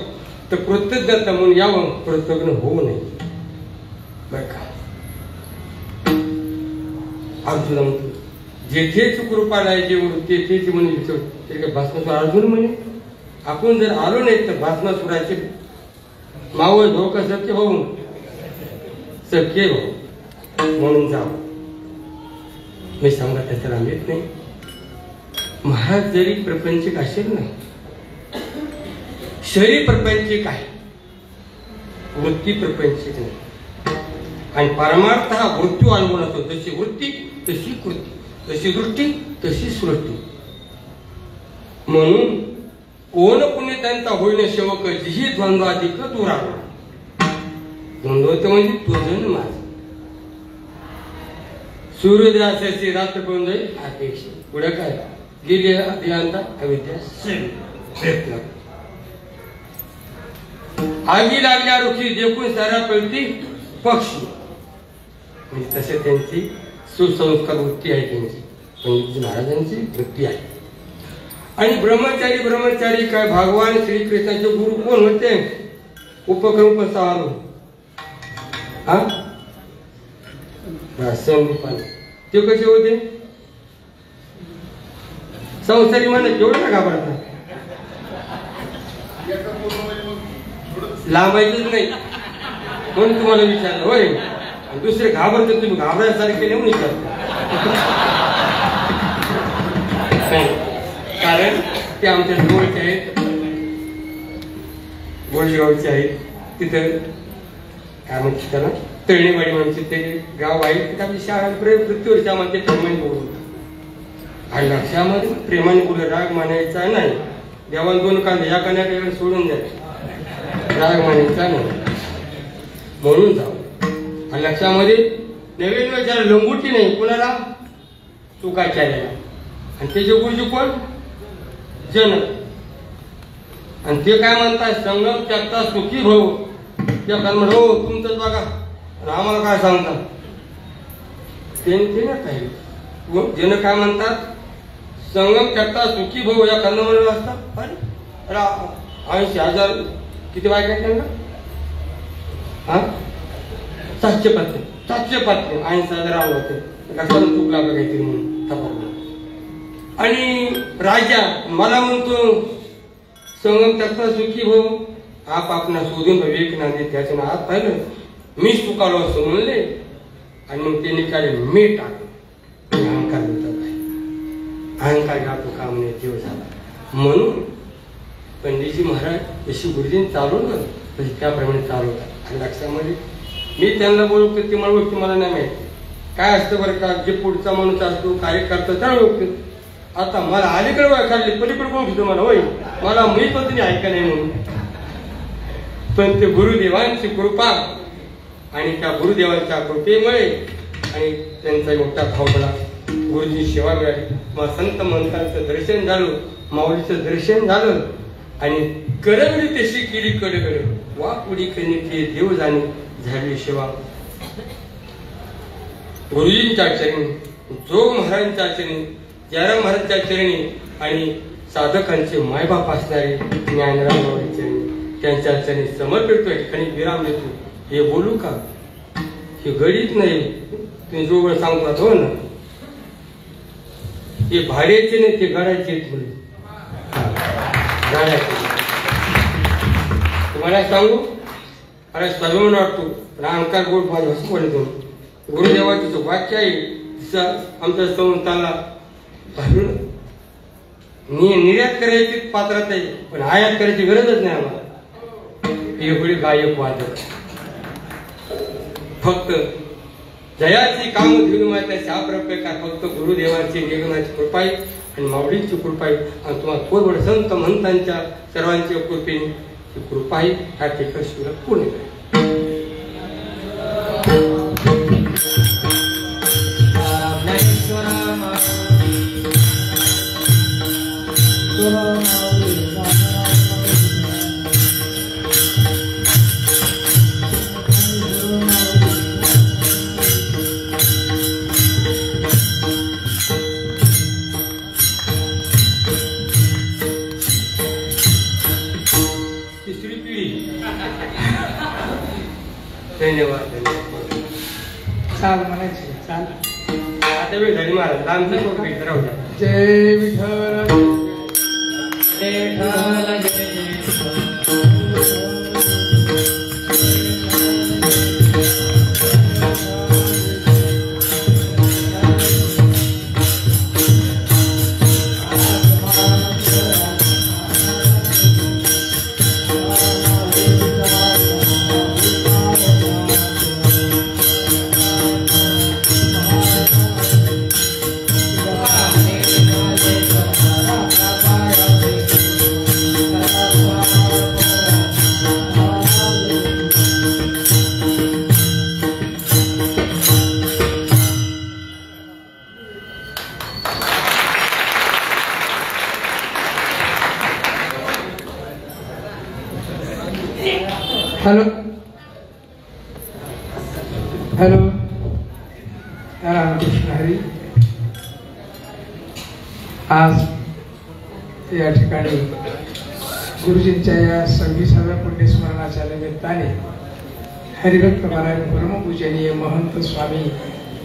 तर कृतज्ञता म्हणून यावं, कृतज्ञ होऊ नये. बर का अर्जुन म्हणतो जेथेच कृपालायची तेथेच म्हणे ते भास्मासूर. अर्जुन म्हणे आपण जर आलो नाही तर भास्मासुराचे मावळ धोका सत्य भाऊ सख्य भाऊ म्हणून जावं. मी सांगा त्याला मिळत नाही. महाराज जरी प्रपंचिक असेल ना, शरीर प्रपंचिक आहे, वृत्ती प्रपंचिक नाही. आणि परमार्थ हा मृत्यू अनुभव असतो. जशी वृत्ती तशी कृती, तशी दृष्टी तशी सृष्टी. म्हणून कोण पुण्य त्यांचा होईन सेवक जिही द्वंद्वाधिक दुरा. द्वंद्व म्हणजे तुझं माझ. सूर्योदयाची रात्र करून जाईल अपेक्षा. पुढे काय गेली अभियंता अविद्या प्रयत्न. आगी लागल्या रुखी देखून सारा कळती पक्षी. म्हणजे तसे त्यांची सुसंस्कार वृत्ती आहे, त्यांची पंडितजी महाराजांची वृत्ती आहे. आणि ब्रह्मचारी काय भगवान श्रीकृष्णाचे गुरु कोण होते? उपक्रम कसा आलो ते कसे होते? संसारी म्हणा केवढं ना घाबरता, लांबायचंच नाही म्हणून तुम्हाला विचारलं होय. दुसरे घाबरते, तुम्ही घाबरायसारखे नाही विचारतो. कारण ते आमच्या जवळचे आहेत, गोळगावचे आहेत. तिथं काय म्हणते त्याला तळणीवाडी म्हणजे ते गाव आहे. तिथे आपली शाळा पृथ्वीवरच्या आम्हाला प्रेमाने बोलून आणि लक्षामध्ये प्रेमाने बोलून राग मानायचा नाही. देवान दोन कांदे या कांद्याकडे सोडून द्या, राग मानायचा नाही म्हणून जाऊ. आणि लक्षामध्ये नवीन विचार लंगुटी नाही कुणाला चुकायच्या. आणि त्याचे गुरुजी कोण? जन. आणि ते काय म्हणतात संगम त्यागता सुखी भाऊ. त्या कारण हो तुमचंच बघा आम्हाला काय सांगतात ते ना काही. जन काय म्हणतात संगम त्यागता सुखी भाऊ या कारण म्हणून असतात. अरे 80,000 किती बायका त्यांना? 705 80,000 आवड होते. कशाला चूक लागलं काहीतरी म्हणून तपासलं. आणि राजा मला म्हणतो संगम त्यागता सुखी भाऊ आप आपला शोधून विवेक नांदे त्याच्या हात पाहिलं मी चुकालो असं म्हणले. आणि मग ते निकाले मी टाकलो. अहंकार होता काय अहंकार घातो काम नाही देव झाला. म्हणून पंडितजी महाराज जशी गुरुजींनी चालवलं तशी त्याप्रमाणे चालवतात. आणि लक्षामध्ये मी त्यांना बोलतो ते मला ओळखते मला नाही माहिती काय असतं बरं का. जे पुढचा माणूस असतो कार्य करतो त्याला ओळखते. आता मला अलीकडे काढले पलीकडे कोण घेतो मला होय मला मी पण तुम्ही ऐका नाही म्हणून. पण ते गुरुदेवांची कृपा आणि त्या गुरुदेवांच्या कृपेमुळे आणि त्यांचा मोठा भावबळा गुरुजी सेवा मिळाली. मग संत मंतांचं दर्शन झालं, माऊलीचं दर्शन झालं. आणि करवली तशी केली कडकड वा पुढी कणी देव जाणे झाली सेवा. गुरुजींच्या चरणी, जोग महाराजांच्या चरणी, जयराम महाराजांच्या चरणी आणि साधकांचे मायबाप असणारे ज्ञानराम बाबांच्या चरणी त्यांच्या चरणी समर्पित ठिकाणी विराम देतो. हे बोलू का? हे गडीत नाही तुम्ही जो वेळ सांगतात हो ना. हे भाड्याचे नाही ते गडायचे तुम्हाला सांगू. अरे सर्व वाटतो पण अहंकार गोड माझ्या हसू पडतो. गुरुदेवाचं वाक्य आहे आमच्या संस्थाला निर्यात करायची पात्रता आहे, पण आयात करायची गरजच नाही आम्हाला. एवढी गायक वादक फक्त जयाची काम घेऊन माहिती आहे. त्या प्रकार फक्त गुरुदेवांची निगमाची कृपा आहे आणि माऊलींची कृपा आहे आणि तुम्हाला थोरवड संत महंतांच्या सर्वांच्या कृपेने कृपा आहे. ह्या ठिकाणी पुणे धन्यवाद.
चाल म्हणायची चाल.
आता वेळ झाली महाराज. आमचं भेट राहू द्या.
जय विठ्ठल. Hello hello. रामकृष्ण हरी. आज या ठिकाणी गुरुजींच्या या 26व्या पुण्यस्मरणाच्या निमित्ताने हरिभक्त महाराज परमपूजनीय महंत स्वामी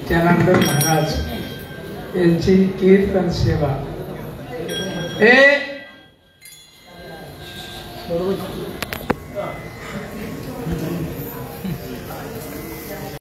ज्ञानानंद महाराज यांची कीर्तन सेवा